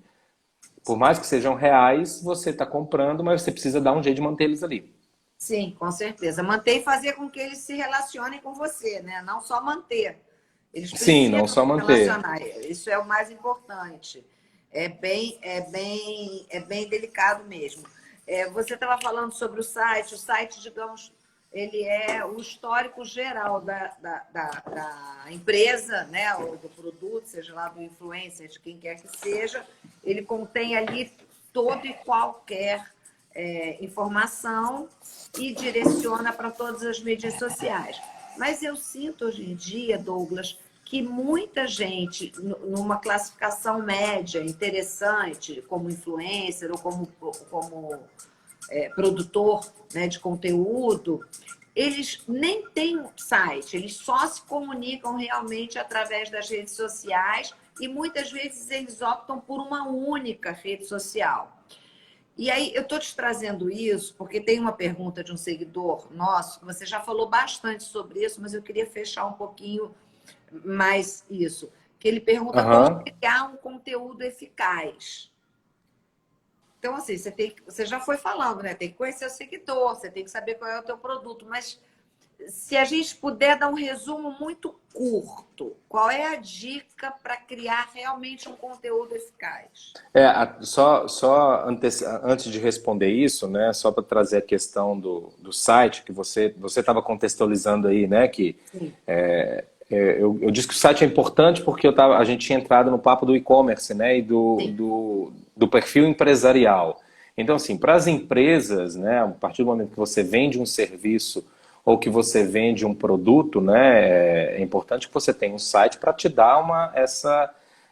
por mais que sejam reais, você está comprando, mas você precisa dar um jeito de manter eles ali. Sim, com certeza. Manter e fazer com que eles se relacionem com você, né? Não só manter. Eles Sim, não precisam só se manter. relacionar. Isso é o mais importante. É bem delicado mesmo. Você estava falando sobre o site. O site, digamos, ele é o histórico geral da empresa, né? Ou do produto, seja lá do influencer, de quem quer que seja. Ele contém ali todo e qualquer informação e direciona para todas as mídias sociais. Mas eu sinto hoje em dia, Douglas, que muita gente, numa classificação média interessante, como influencer ou como produtor, né, de conteúdo, eles nem têm site, eles só se comunicam realmente através das redes sociais e muitas vezes eles optam por uma única rede social. E aí, eu estou te trazendo isso porque tem uma pergunta de um seguidor nosso, que você já falou bastante sobre isso, mas eu queria fechar um pouquinho mais isso. Que ele pergunta como Aham. criar um conteúdo eficaz. Então, assim, você já foi falando, né? Tem que conhecer o seguidor, você tem que saber qual é o teu produto, mas se a gente puder dar um resumo muito curto, qual é a dica para criar realmente um conteúdo eficaz? Antes de responder isso, né, só para trazer a questão do site, que você estava contextualizando aí, né, que Sim, eu disse que o site é importante porque a gente tinha entrado no papo do e-commerce, né, e sim. do perfil empresarial. Então, assim, para as empresas, né, a partir do momento que você vende um serviço ou que você vende um produto, né, é importante que você tenha um site para te dar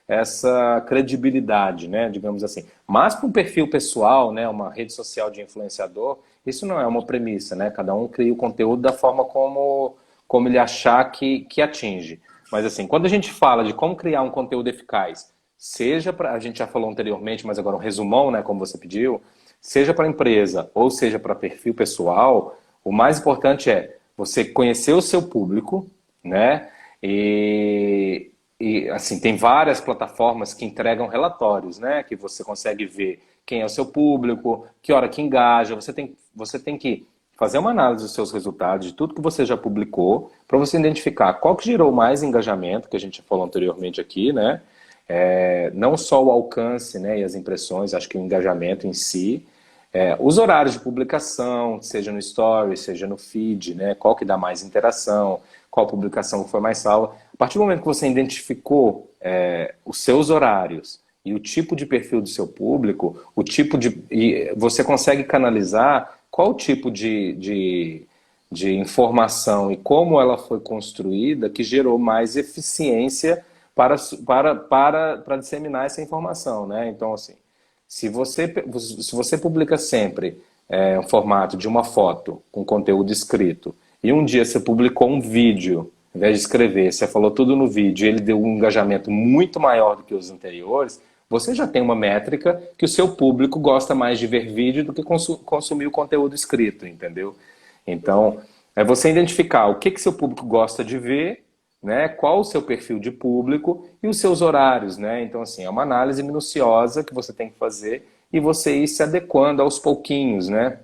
essa credibilidade, né, digamos assim. Mas para um perfil pessoal, né, uma rede social de influenciador, isso não é uma premissa, né? Cada um cria o conteúdo da forma como ele achar que atinge. Mas assim, quando a gente fala de como criar um conteúdo eficaz, seja para, a gente já falou anteriormente, mas agora um resumão, né, como você pediu, seja para empresa ou seja para perfil pessoal, o mais importante é você conhecer o seu público, né? E assim, tem várias plataformas que entregam relatórios, né? Que você consegue ver quem é o seu público, que hora que engaja. Você tem que fazer uma análise dos seus resultados, de tudo que você já publicou, para você identificar qual que gerou mais engajamento, que a gente falou anteriormente aqui, né? Não só o alcance, né, e as impressões, acho que o engajamento em si. Os horários de publicação, seja no Story, seja no feed, né? Qual que dá mais interação, qual publicação que foi mais salva. A partir do momento que você identificou os seus horários e o tipo de perfil do seu público, e você consegue canalizar qual o tipo de informação e como ela foi construída que gerou mais eficiência para disseminar essa informação, né? Então, assim, se você publica sempre um formato de uma foto com conteúdo escrito e um dia você publicou um vídeo, ao invés de escrever, você falou tudo no vídeo e ele deu um engajamento muito maior do que os anteriores, você já tem uma métrica que o seu público gosta mais de ver vídeo do que consumir o conteúdo escrito, entendeu? Então, é você identificar o que seu público gosta de ver, né? Qual o seu perfil de público e os seus horários, né? Então, assim, é uma análise minuciosa que você tem que fazer e você ir se adequando aos pouquinhos, né?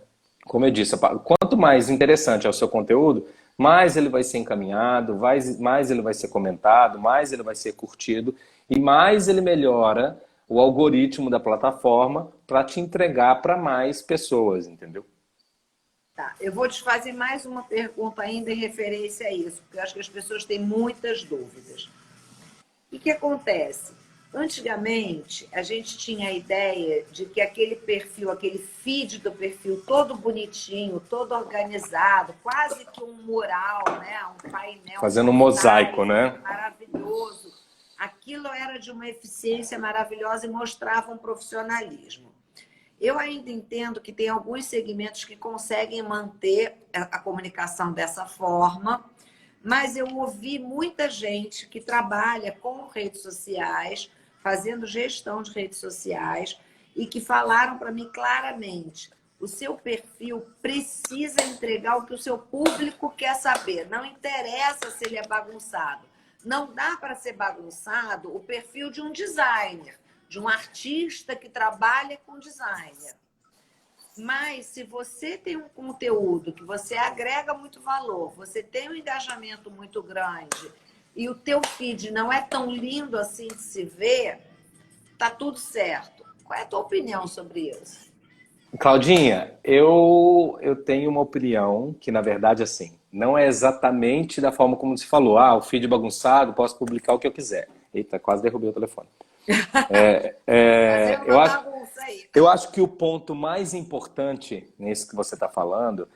Como eu disse, quanto mais interessante é o seu conteúdo, mais ele vai ser encaminhado, mais ele vai ser comentado, mais ele vai ser curtido e mais ele melhora o algoritmo da plataforma para te entregar para mais pessoas, entendeu? Tá, eu vou te fazer mais uma pergunta ainda em referência a isso, porque eu acho que as pessoas têm muitas dúvidas. O que acontece? Antigamente, a gente tinha a ideia de que aquele perfil, aquele feed do perfil todo bonitinho, todo organizado, quase que um mural, né? Um painel, um Fazendo um mosaico, mosaico né? maravilhoso. Aquilo era de uma eficiência maravilhosa e mostrava um profissionalismo. Eu ainda entendo que tem alguns segmentos que conseguem manter a comunicação dessa forma, mas eu ouvi muita gente que trabalha com redes sociais, fazendo gestão de redes sociais, e que falaram para mim claramente: o seu perfil precisa entregar o que o seu público quer saber. Não interessa se ele é bagunçado. Não dá para ser bagunçado o perfil de um designer, de um artista que trabalha com designer. Mas se você tem um conteúdo que você agrega muito valor, você tem um engajamento muito grande e o teu feed não é tão lindo assim de se ver, tá tudo certo. Qual é a tua opinião sobre isso? Claudinha, eu tenho uma opinião que, na verdade, assim, não é exatamente da forma como se falou. Ah, o feed bagunçado, posso publicar o que eu quiser. Eita, quase derrubei o telefone. Fazendo Eu uma acho, bagunça aí. eu acho que o ponto mais importante nisso que você está falando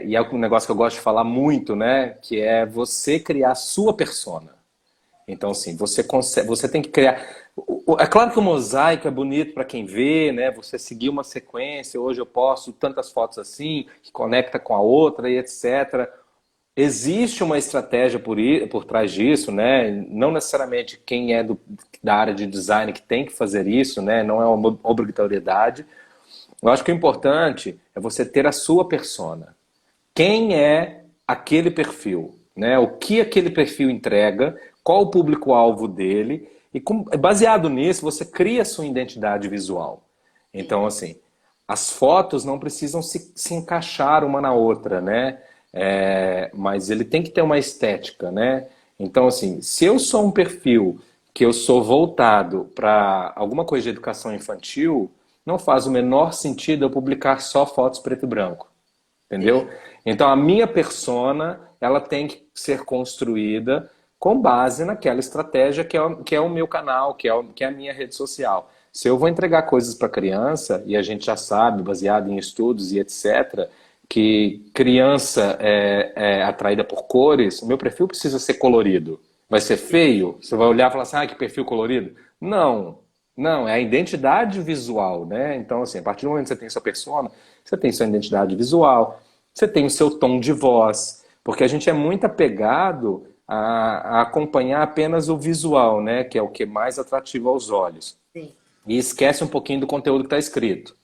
e é um negócio que eu gosto de falar muito, né? Que é você criar a sua persona. Então, assim, você consegue, você tem que criar. É claro que o mosaico é bonito para quem vê, né? Você seguir uma sequência. Hoje eu posto tantas fotos assim, que conecta com a outra e etc. Existe uma estratégia por trás disso, né? Não necessariamente quem é da área de design que tem que fazer isso, né? Não é uma obrigatoriedade. Eu acho que o importante é você ter a sua persona. Quem é aquele perfil, né? O que aquele perfil entrega, qual o público-alvo dele, e baseado nisso, você cria a sua identidade visual. Então, assim, as fotos não precisam se encaixar uma na outra, né? Mas ele tem que ter uma estética, né? Então, assim, se eu sou um perfil que eu sou voltado para alguma coisa de educação infantil, não faz o menor sentido eu publicar só fotos preto e branco. Entendeu? Então a minha persona, ela tem que ser construída com base naquela estratégia que é o meu canal, que é a minha rede social. Se eu vou entregar coisas para criança, e a gente já sabe, baseado em estudos e etc., que criança é atraída por cores, o meu perfil precisa ser colorido. Vai ser feio? Você vai olhar e falar assim, ah, que perfil colorido? Não, não, é a identidade visual, né? Então, assim, a partir do momento que você tem sua persona, você tem sua identidade visual, você tem o seu tom de voz, porque a gente é muito apegado a acompanhar apenas o visual, né? Que é o que é mais atrativo aos olhos. Sim. E esquece um pouquinho do conteúdo que está escrito.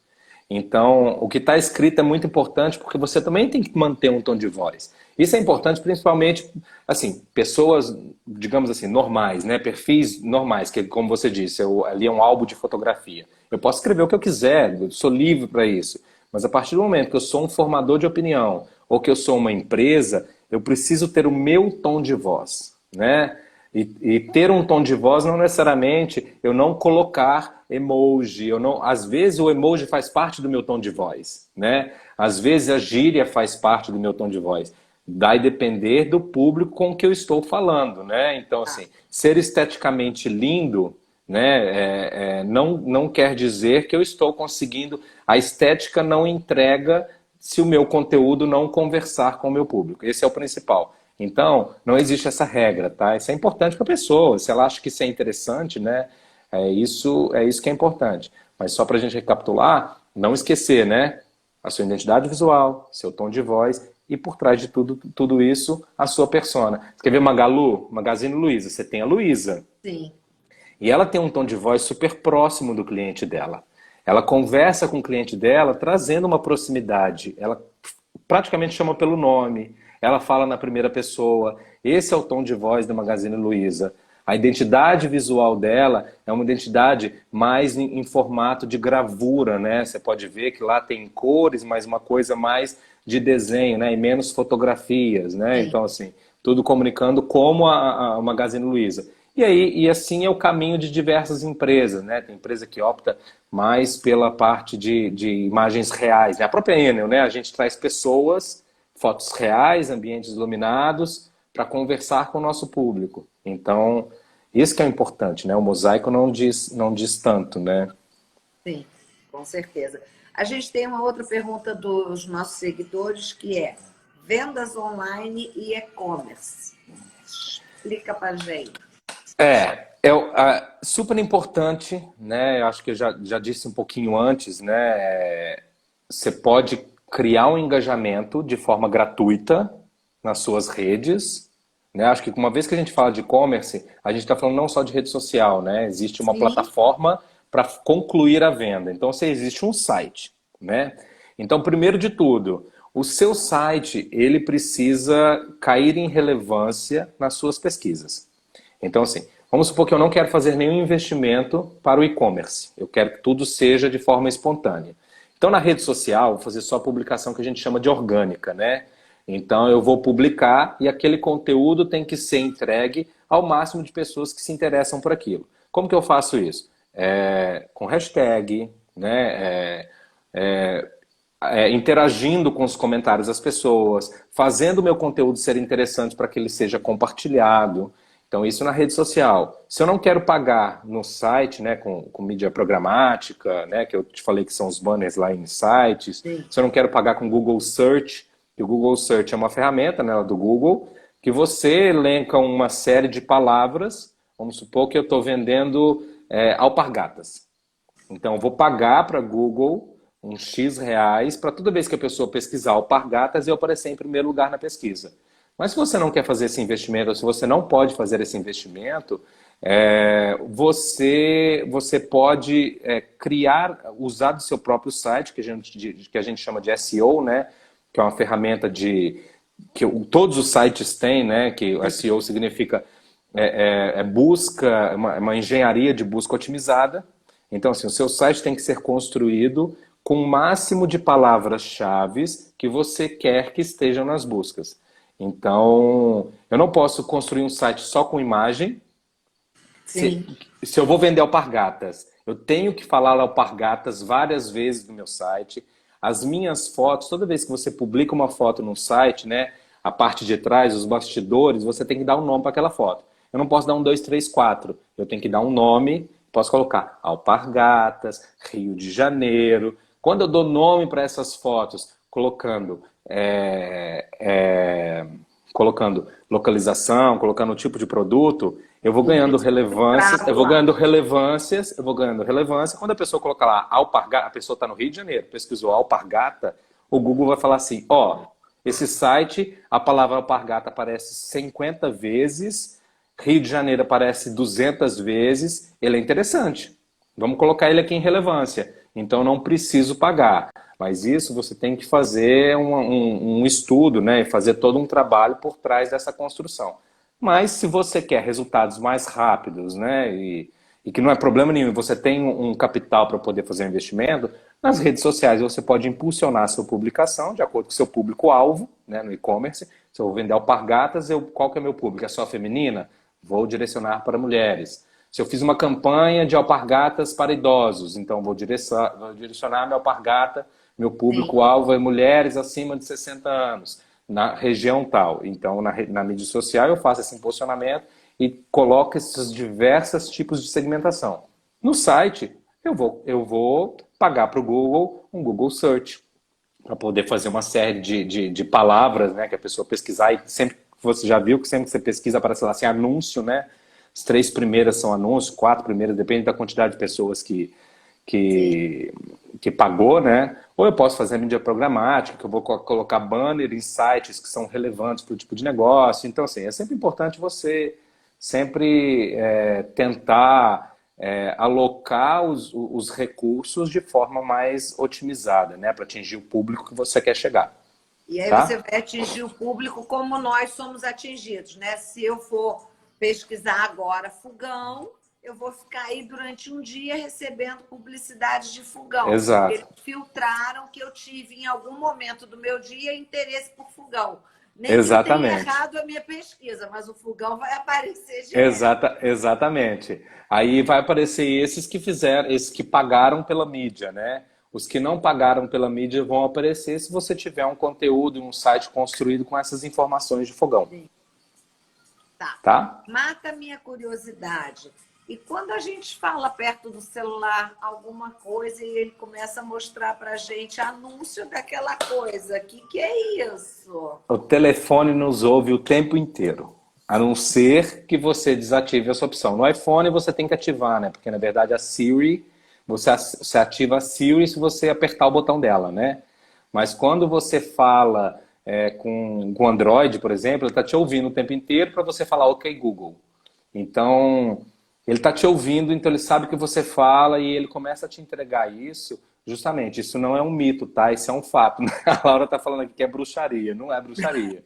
Então, o que está escrito é muito importante porque você também tem que manter um tom de voz. Isso é importante principalmente, assim, pessoas, digamos assim, normais, né? Perfis normais, que como você disse, ali é um álbum de fotografia. Eu posso escrever o que eu quiser, eu sou livre para isso. Mas a partir do momento que eu sou um formador de opinião ou que eu sou uma empresa, eu preciso ter o meu tom de voz, né? E ter um tom de voz não necessariamente eu não colocar emoji, às vezes o emoji faz parte do meu tom de voz, né? Às vezes a gíria faz parte do meu tom de voz. Vai depender do público com o que eu estou falando, né? Então, assim, ser esteticamente lindo, né, não quer dizer que eu estou conseguindo. A estética não entrega se o meu conteúdo não conversar com o meu público. Esse é o principal. Então, não existe essa regra, tá? Isso é importante para a pessoa. Se ela acha que isso é interessante, né? É isso que é importante. Mas só para a gente recapitular, não esquecer, né? A sua identidade visual, seu tom de voz e por trás de tudo isso, a sua persona. Você quer ver Magalu? Magazine Luiza. Você tem a Luiza. Sim. E ela tem um tom de voz super próximo do cliente dela. Ela conversa com o cliente dela, trazendo uma proximidade. Ela praticamente chama pelo nome. Ela fala na primeira pessoa. Esse é o tom de voz da Magazine Luiza. A identidade visual dela é uma identidade mais em formato de gravura, né? Você pode ver que lá tem cores, mas uma coisa mais de desenho, né? E menos fotografias, né? Sim. Então, assim, tudo comunicando como a Magazine Luiza. E assim é o caminho de diversas empresas, né? Tem empresa que opta mais pela parte de imagens reais, né? A própria Enel, né? A gente traz pessoas, fotos reais, ambientes iluminados, para conversar com o nosso público. Então, isso que é importante, né? O mosaico não diz tanto, né? Sim, com certeza. A gente tem uma outra pergunta dos nossos seguidores que é vendas online e e-commerce. Explica pra gente. Super importante, né? Eu acho que eu já disse um pouquinho antes, né? Você pode criar um engajamento de forma gratuita nas suas redes, né? Acho que uma vez que a gente fala de e-commerce, a gente está falando não só de rede social, né? Existe uma Sim. plataforma para concluir a venda. Então, se existe um site, né? Então, primeiro de tudo, o seu site, ele precisa cair em relevância nas suas pesquisas. Então, assim, vamos supor que eu não quero fazer nenhum investimento para o e-commerce. Eu quero que tudo seja de forma espontânea. Então, na rede social, vou fazer só a publicação que a gente chama de orgânica, né? Então, eu vou publicar e aquele conteúdo tem que ser entregue ao máximo de pessoas que se interessam por aquilo. Como que eu faço isso? Com hashtag, né? Interagindo com os comentários das pessoas, fazendo o meu conteúdo ser interessante para que ele seja compartilhado. Então, isso na rede social. Se eu não quero pagar no site, né, com mídia programática, né, que eu te falei que são os banners lá em sites, Sim. se eu não quero pagar com Google Search, E o Google Search é uma ferramenta, né, do Google, que você elenca uma série de palavras. Vamos supor que eu estou vendendo alpargatas. Então, eu vou pagar para Google uns X reais para toda vez que a pessoa pesquisar alpargatas eu aparecer em primeiro lugar na pesquisa. Mas se você não quer fazer esse investimento, ou se você não pode fazer esse investimento, você pode criar, usar do seu próprio site, que a gente chama de SEO, né? Que é uma ferramenta que todos os sites têm, né? Que o SEO significa busca, uma engenharia de busca otimizada. Então, assim, o seu site tem que ser construído com o máximo de palavras-chave que você quer que estejam nas buscas. Então, eu não posso construir um site só com imagem. Se, Sim. se eu vou vender alpargatas, eu tenho que falar alpargatas várias vezes no meu site. As minhas fotos, toda vez que você publica uma foto no site, né, a parte de trás, os bastidores, você tem que dar um nome para aquela foto. Eu não posso dar um, dois, três, quatro. Eu tenho que dar um nome, posso colocar alpargatas, Rio de Janeiro. Quando eu dou nome para essas fotos, colocando localização, colocando o tipo de produto, eu vou ganhando relevâncias, eu vou Lá. ganhando relevâncias, eu vou ganhando relevância. Quando a pessoa coloca lá alpargata, a pessoa está no Rio de Janeiro, pesquisou alpargata, o Google vai falar assim, ó, esse site, a palavra alpargata aparece 50 vezes, Rio de Janeiro aparece 200 vezes, ele é interessante. Vamos colocar ele aqui em relevância. Então não preciso pagar. Mas isso você tem que fazer um estudo, né? E fazer todo um trabalho por trás dessa construção. Mas se você quer resultados mais rápidos, né? E que não é problema nenhum, você tem um capital para poder fazer um investimento, nas redes sociais você pode impulsionar a sua publicação de acordo com o seu público-alvo, né? No e-commerce. Se eu vou vender alpargatas, qual que é o meu público? É só feminina? Vou direcionar para mulheres. Se eu fiz uma campanha de alpargatas para idosos, então vou direcionar minha alpargata, meu Sim. público-alvo é mulheres acima de 60 anos, na região tal. Então, na mídia social, eu faço esse impulsionamento e coloco esses diversos tipos de segmentação. No site, eu vou pagar para o Google um Google Search, para poder fazer uma série de palavras, né, que a pessoa pesquisar, e sempre você já viu que sempre que você pesquisa aparece lá assim, anúncio, né? As três primeiras são anúncios, quatro primeiras, depende da quantidade de pessoas Sim. que, que pagou, né? Ou eu posso fazer mídia programática, que eu vou colocar banner em sites que são relevantes para o tipo de negócio. Então, assim, é sempre importante você sempre tentar alocar os recursos de forma mais otimizada, né? Para atingir o público que você quer chegar, E aí você tá? vai atingir o público como nós somos atingidos, né? Se eu for pesquisar agora fogão, eu vou ficar aí durante um dia recebendo publicidade de fogão, porque Exato. eles filtraram que eu tive em algum momento do meu dia interesse por fogão. Nem que eu tenha Exatamente. errado a minha pesquisa, mas o fogão vai aparecer direto. Exatamente. Aí vai aparecer esses que pagaram pela mídia, né? Os que não pagaram pela mídia vão aparecer se você tiver um conteúdo e um site construído com essas informações de fogão, Sim. Tá. tá? Mata a minha curiosidade. E quando a gente fala perto do celular alguma coisa e ele começa a mostrar para a gente anúncio daquela coisa, o que é isso? O telefone nos ouve o tempo inteiro, a não ser que você desative essa opção. No iPhone você tem que ativar, né? Porque na verdade a Siri, você ativa a Siri se você apertar o botão dela, né? Mas quando você fala com o Android, por exemplo, ele está te ouvindo o tempo inteiro para você falar OK Google. Então, ele está te ouvindo, então ele sabe o que você fala e ele começa a te entregar isso. Justamente, isso não é um mito, tá? Isso é um fato. A Laura está falando aqui que é bruxaria, não é bruxaria.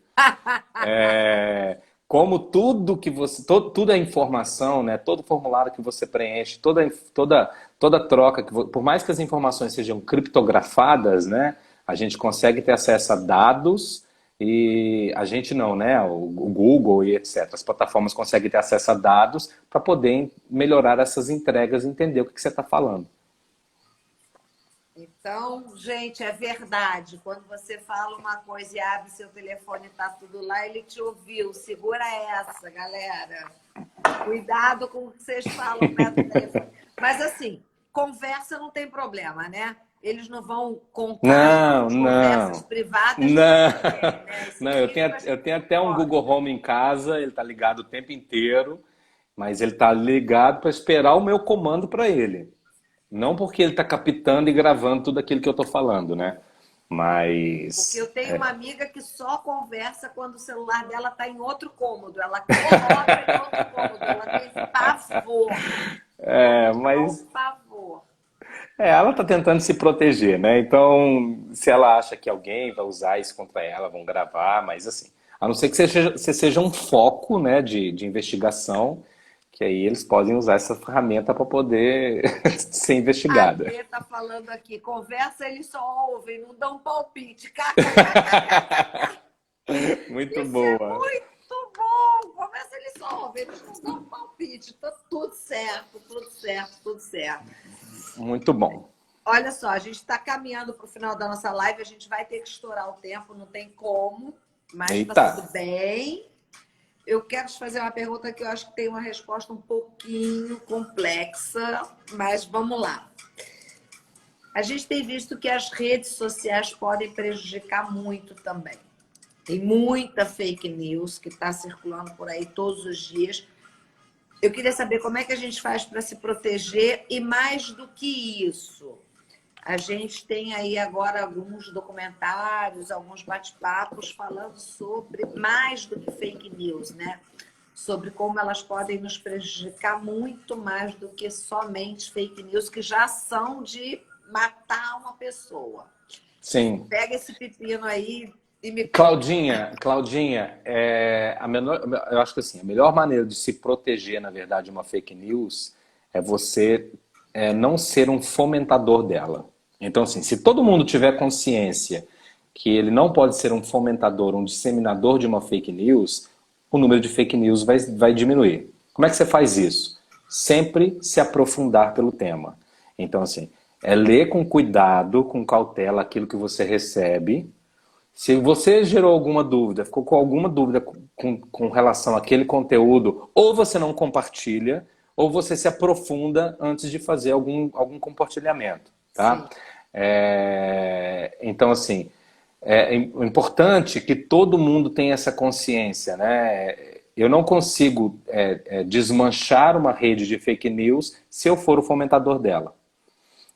Como tudo que você, tudo é informação, né? Todo formulário que você preenche, toda troca por mais que as informações sejam criptografadas, né? A gente consegue ter acesso a dados e a gente não, né? O Google e etc. As plataformas conseguem ter acesso a dados para poder melhorar essas entregas e entender o que você está falando. Então, gente, é verdade. Quando você fala uma coisa e abre seu telefone e tá tudo lá, ele te ouviu. Segura essa, galera. Cuidado com o que vocês falam perto do telefone. Mas assim, conversa não tem problema, né? Eles não vão contar as Não, suas conversas não, privadas com não, ninguém, né? Esse não. livro a Eu gente tenho não até um pode. Google Home em casa, ele tá ligado o tempo inteiro, mas ele tá ligado para esperar o meu comando para ele. Não porque ele tá captando e gravando tudo aquilo que eu tô falando, né? Porque Mas, eu tenho uma amiga que só conversa quando o celular dela está em outro cômodo. Ela coloca em outro cômodo. Ela tem esse pavor. é, Total mas pavor. ela tá tentando se proteger, né? Então, se ela acha que alguém vai usar isso contra ela, vão gravar, mas assim, a não ser que seja um foco, né, de investigação, que aí eles podem usar essa ferramenta para poder ser A investigada. Lê tá falando aqui. Conversa, eles só ouvem, não dão palpite. KKKKKK. Muito Isso é boa. muito bom. Conversa, eles só ouvem, eles não dão palpite. Tá tudo certo, tudo certo, tudo certo. Muito bom. Olha só, a gente está caminhando para o final da nossa live, a gente vai ter que estourar o tempo, não tem como, mas está Eita. tudo bem. Eu quero te fazer uma pergunta que eu acho que tem uma resposta um pouquinho complexa, mas vamos lá. A gente tem visto que as redes sociais podem prejudicar muito também. Tem muita fake news que está circulando por aí todos os dias. Eu queria saber como é que a gente faz para se proteger e mais do que isso. A gente tem aí agora alguns documentários, alguns bate-papos falando sobre mais do que fake news, né? Sobre como elas podem nos prejudicar muito mais do que somente fake news, que já são de matar uma pessoa. Sim. Pega esse pepino aí e me conta. Claudinha, eu acho que assim, a melhor maneira de se proteger, na verdade, de uma fake news é você não ser um fomentador dela. Então, assim, se todo mundo tiver consciência que ele não pode ser um fomentador, um disseminador de uma fake news, o número de fake news vai diminuir. Como é que você faz isso? Sempre se aprofundar pelo tema. Então, assim, é ler com cuidado, com cautela aquilo que você recebe. Se você gerou alguma dúvida, ficou com alguma dúvida com relação àquele conteúdo, ou você não compartilha, ou você se aprofunda antes de fazer algum compartilhamento, tá? Sim. Então, assim, é importante que todo mundo tenha essa consciência, né? Eu não consigo desmanchar uma rede de fake news se eu for o fomentador dela.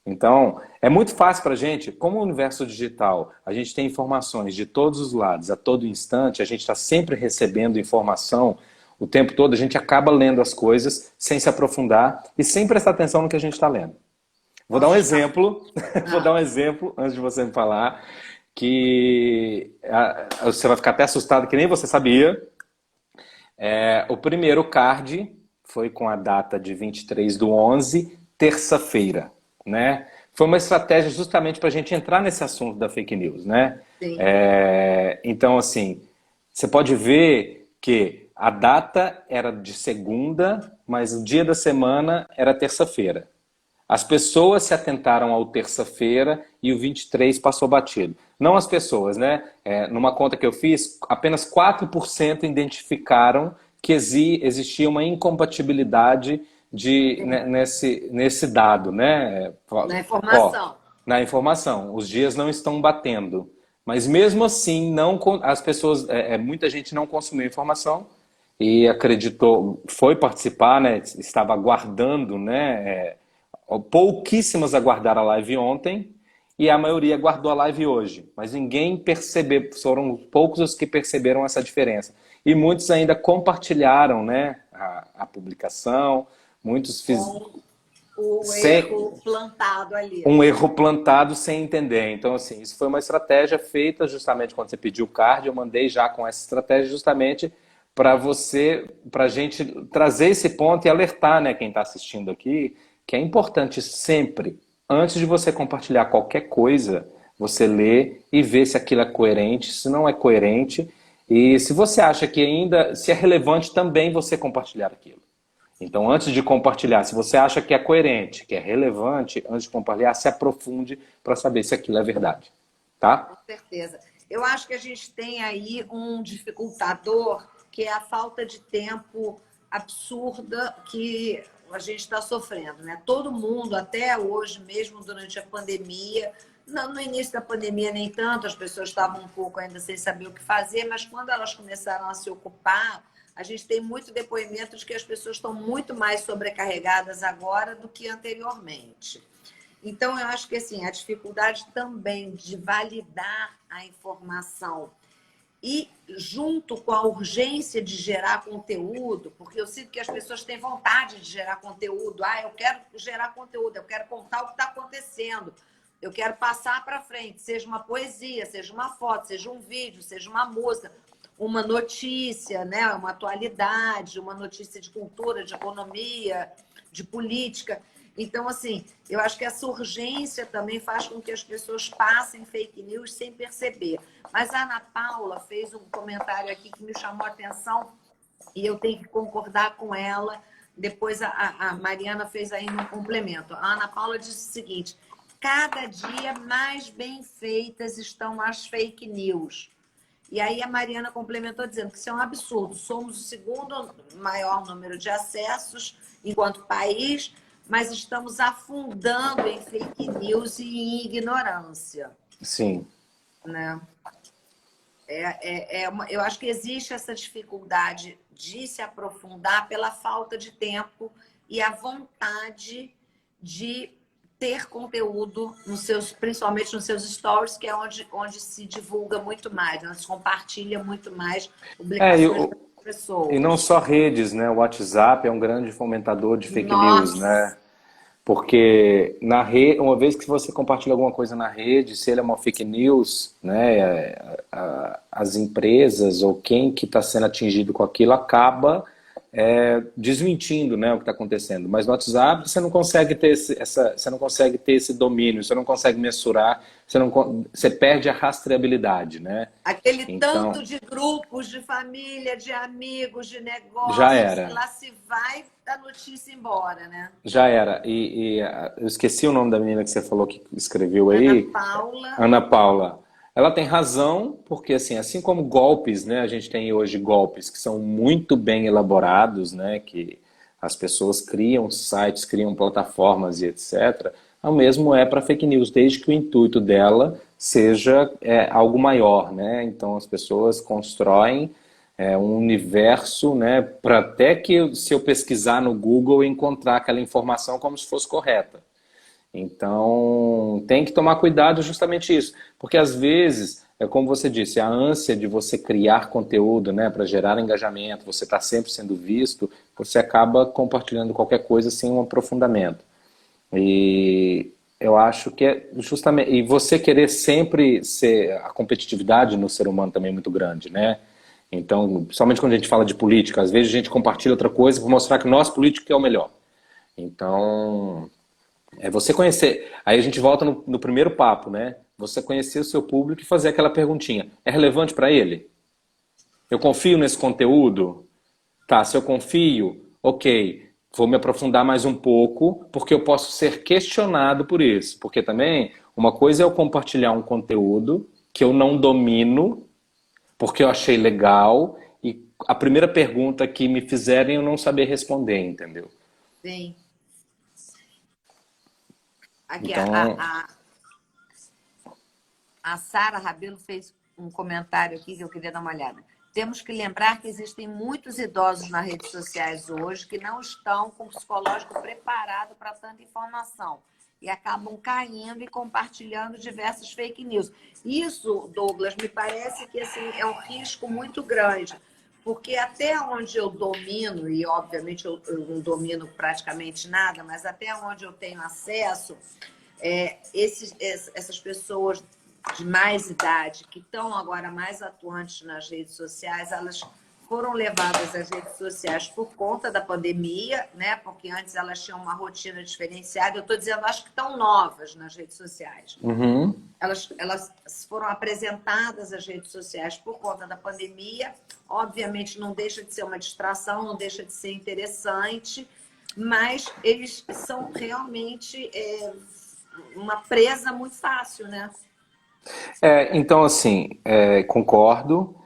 Então, é muito fácil para a gente, como o universo digital, a gente tem informações de todos os lados, a todo instante, a gente está sempre recebendo informação o tempo todo, a gente acaba lendo as coisas sem se aprofundar e sem prestar atenção no que a gente está lendo. Vou dar um Posso te falar? exemplo, vou dar Ah, um exemplo antes de você me falar, que você vai ficar até assustado que nem você sabia. O primeiro card foi com a data de 23/11, terça-feira, né? Foi uma estratégia justamente para a gente entrar nesse assunto da fake news, né? sim. Então, assim, você pode ver que a data era de segunda, mas o dia da semana era terça-feira. As pessoas se atentaram ao terça-feira e o 23 passou batido. Não as pessoas, né? Numa conta que eu fiz, apenas 4% identificaram que existia uma incompatibilidade nesse dado, né? Na Ó, informação. na informação, os dias não estão batendo. Mas mesmo assim, não, as pessoas, muita gente não consumiu informação e acreditou, foi participar, né? Estava aguardando, né? Pouquíssimas aguardaram a live ontem e a maioria aguardou a live hoje. Mas ninguém percebeu, foram poucos os que perceberam essa diferença. E muitos ainda compartilharam, né, a publicação, muitos Com o sem, erro plantado ali. um erro plantado sem entender. Então, assim, isso foi uma estratégia feita justamente quando você pediu o card, eu mandei já com essa estratégia justamente para a gente trazer esse ponto e alertar, né, quem está assistindo aqui, que é importante sempre, antes de você compartilhar qualquer coisa, você ler e ver se aquilo é coerente, se não é coerente, e se você acha que ainda, se é relevante também você compartilhar aquilo. Então, antes de compartilhar, se você acha que é coerente, que é relevante, antes de compartilhar, se aprofunde para saber se aquilo é verdade, Com tá? certeza. Eu acho que a gente tem aí um dificultador, que é a falta de tempo absurda que a gente está sofrendo, né? Todo mundo, até hoje, mesmo durante a pandemia, no início da pandemia nem tanto, as pessoas estavam um pouco ainda sem saber o que fazer, mas quando elas começaram a se ocupar, a gente tem muito depoimento de que as pessoas estão muito mais sobrecarregadas agora do que anteriormente. Então, eu acho que assim, a dificuldade também de validar a informação e junto com a urgência de gerar conteúdo, porque eu sinto que as pessoas têm vontade de gerar conteúdo. Eu quero gerar conteúdo, eu quero contar o que está acontecendo, eu quero passar para frente, seja uma poesia, seja uma foto, seja um vídeo, seja uma música, uma notícia, né? Uma atualidade, uma notícia de cultura, de economia, de política. Então, assim, eu acho que essa urgência também faz com que as pessoas passem fake news sem perceber. Mas a Ana Paula fez um comentário aqui que me chamou a atenção e eu tenho que concordar com ela. Depois a Mariana fez aí um complemento. A Ana Paula disse o seguinte: cada dia mais bem feitas estão as fake news. E aí a Mariana complementou dizendo que isso é um absurdo. Somos o segundo maior número de acessos enquanto país, mas estamos afundando em fake news e em ignorância. Sim. Né? Eu acho que existe essa dificuldade de se aprofundar pela falta de tempo e a vontade de ter conteúdo, principalmente nos seus stories, que é onde se divulga muito mais, onde se compartilha muito mais publicações das pessoas. E não só redes, né? O WhatsApp é um grande fomentador de fake news, né? Porque na rede, uma vez que você compartilha alguma coisa na rede, se ele é uma fake news, né, as empresas ou quem que está sendo atingido com aquilo acaba desmentindo, né, o que está acontecendo. Mas no WhatsApp você não consegue ter você não consegue ter esse domínio, você não consegue mensurar, você perde a rastreabilidade, né? Aquele tanto de grupos, de família, de amigos, de negócios, já era. Lá se vai a notícia embora, né? Já era. Eu esqueci o nome da menina que você falou que escreveu aí. Ana Paula. Ana Paula. Ela tem razão, porque assim como golpes, né, a gente tem hoje golpes que são muito bem elaborados, né, que as pessoas criam sites, criam plataformas e etc. O mesmo é para fake news, desde que o intuito dela seja algo maior, né? Então as pessoas constroem um universo, né, para até que se eu pesquisar no Google encontrar aquela informação como se fosse correta. Então, tem que tomar cuidado justamente isso, porque às vezes, como você disse, a ânsia de você criar conteúdo, né, para gerar engajamento, você está sempre sendo visto, você acaba compartilhando qualquer coisa sem um aprofundamento. E eu acho que é justamente... E você querer sempre ser... A competitividade no ser humano também é muito grande, né? Então, principalmente quando a gente fala de política, às vezes a gente compartilha outra coisa para mostrar que o nosso político é o melhor. Então... você conhecer, aí a gente volta no primeiro papo, né? Você conhecer o seu público e fazer aquela perguntinha. É relevante para ele? Eu confio nesse conteúdo? Tá, se eu confio, ok, vou me aprofundar mais um pouco, porque eu posso ser questionado por isso. Porque também, uma coisa é eu compartilhar um conteúdo que eu não domino, porque eu achei legal, e a primeira pergunta que me fizerem eu não saber responder, entendeu? Sim. Aqui, Então... a Sara Rabelo fez um comentário aqui que eu queria dar uma olhada. Temos que lembrar que existem muitos idosos nas redes sociais hoje que não estão com o psicológico preparado para tanta informação e acabam caindo e compartilhando diversas fake news. Isso, Douglas, me parece que assim, é um risco muito grande, porque até onde eu domino, e obviamente eu não domino praticamente nada, mas até onde eu tenho acesso, essas pessoas de mais idade, que estão agora mais atuantes nas redes sociais, elas foram levadas às redes sociais por conta da pandemia, né? Porque antes elas tinham uma rotina diferenciada. Eu estou dizendo, acho que estão novas nas redes sociais. Uhum. Elas foram apresentadas às redes sociais por conta da pandemia. Obviamente não deixa de ser uma distração, não deixa de ser interessante, mas eles são realmente uma presa muito fácil, né? Então, assim, concordo.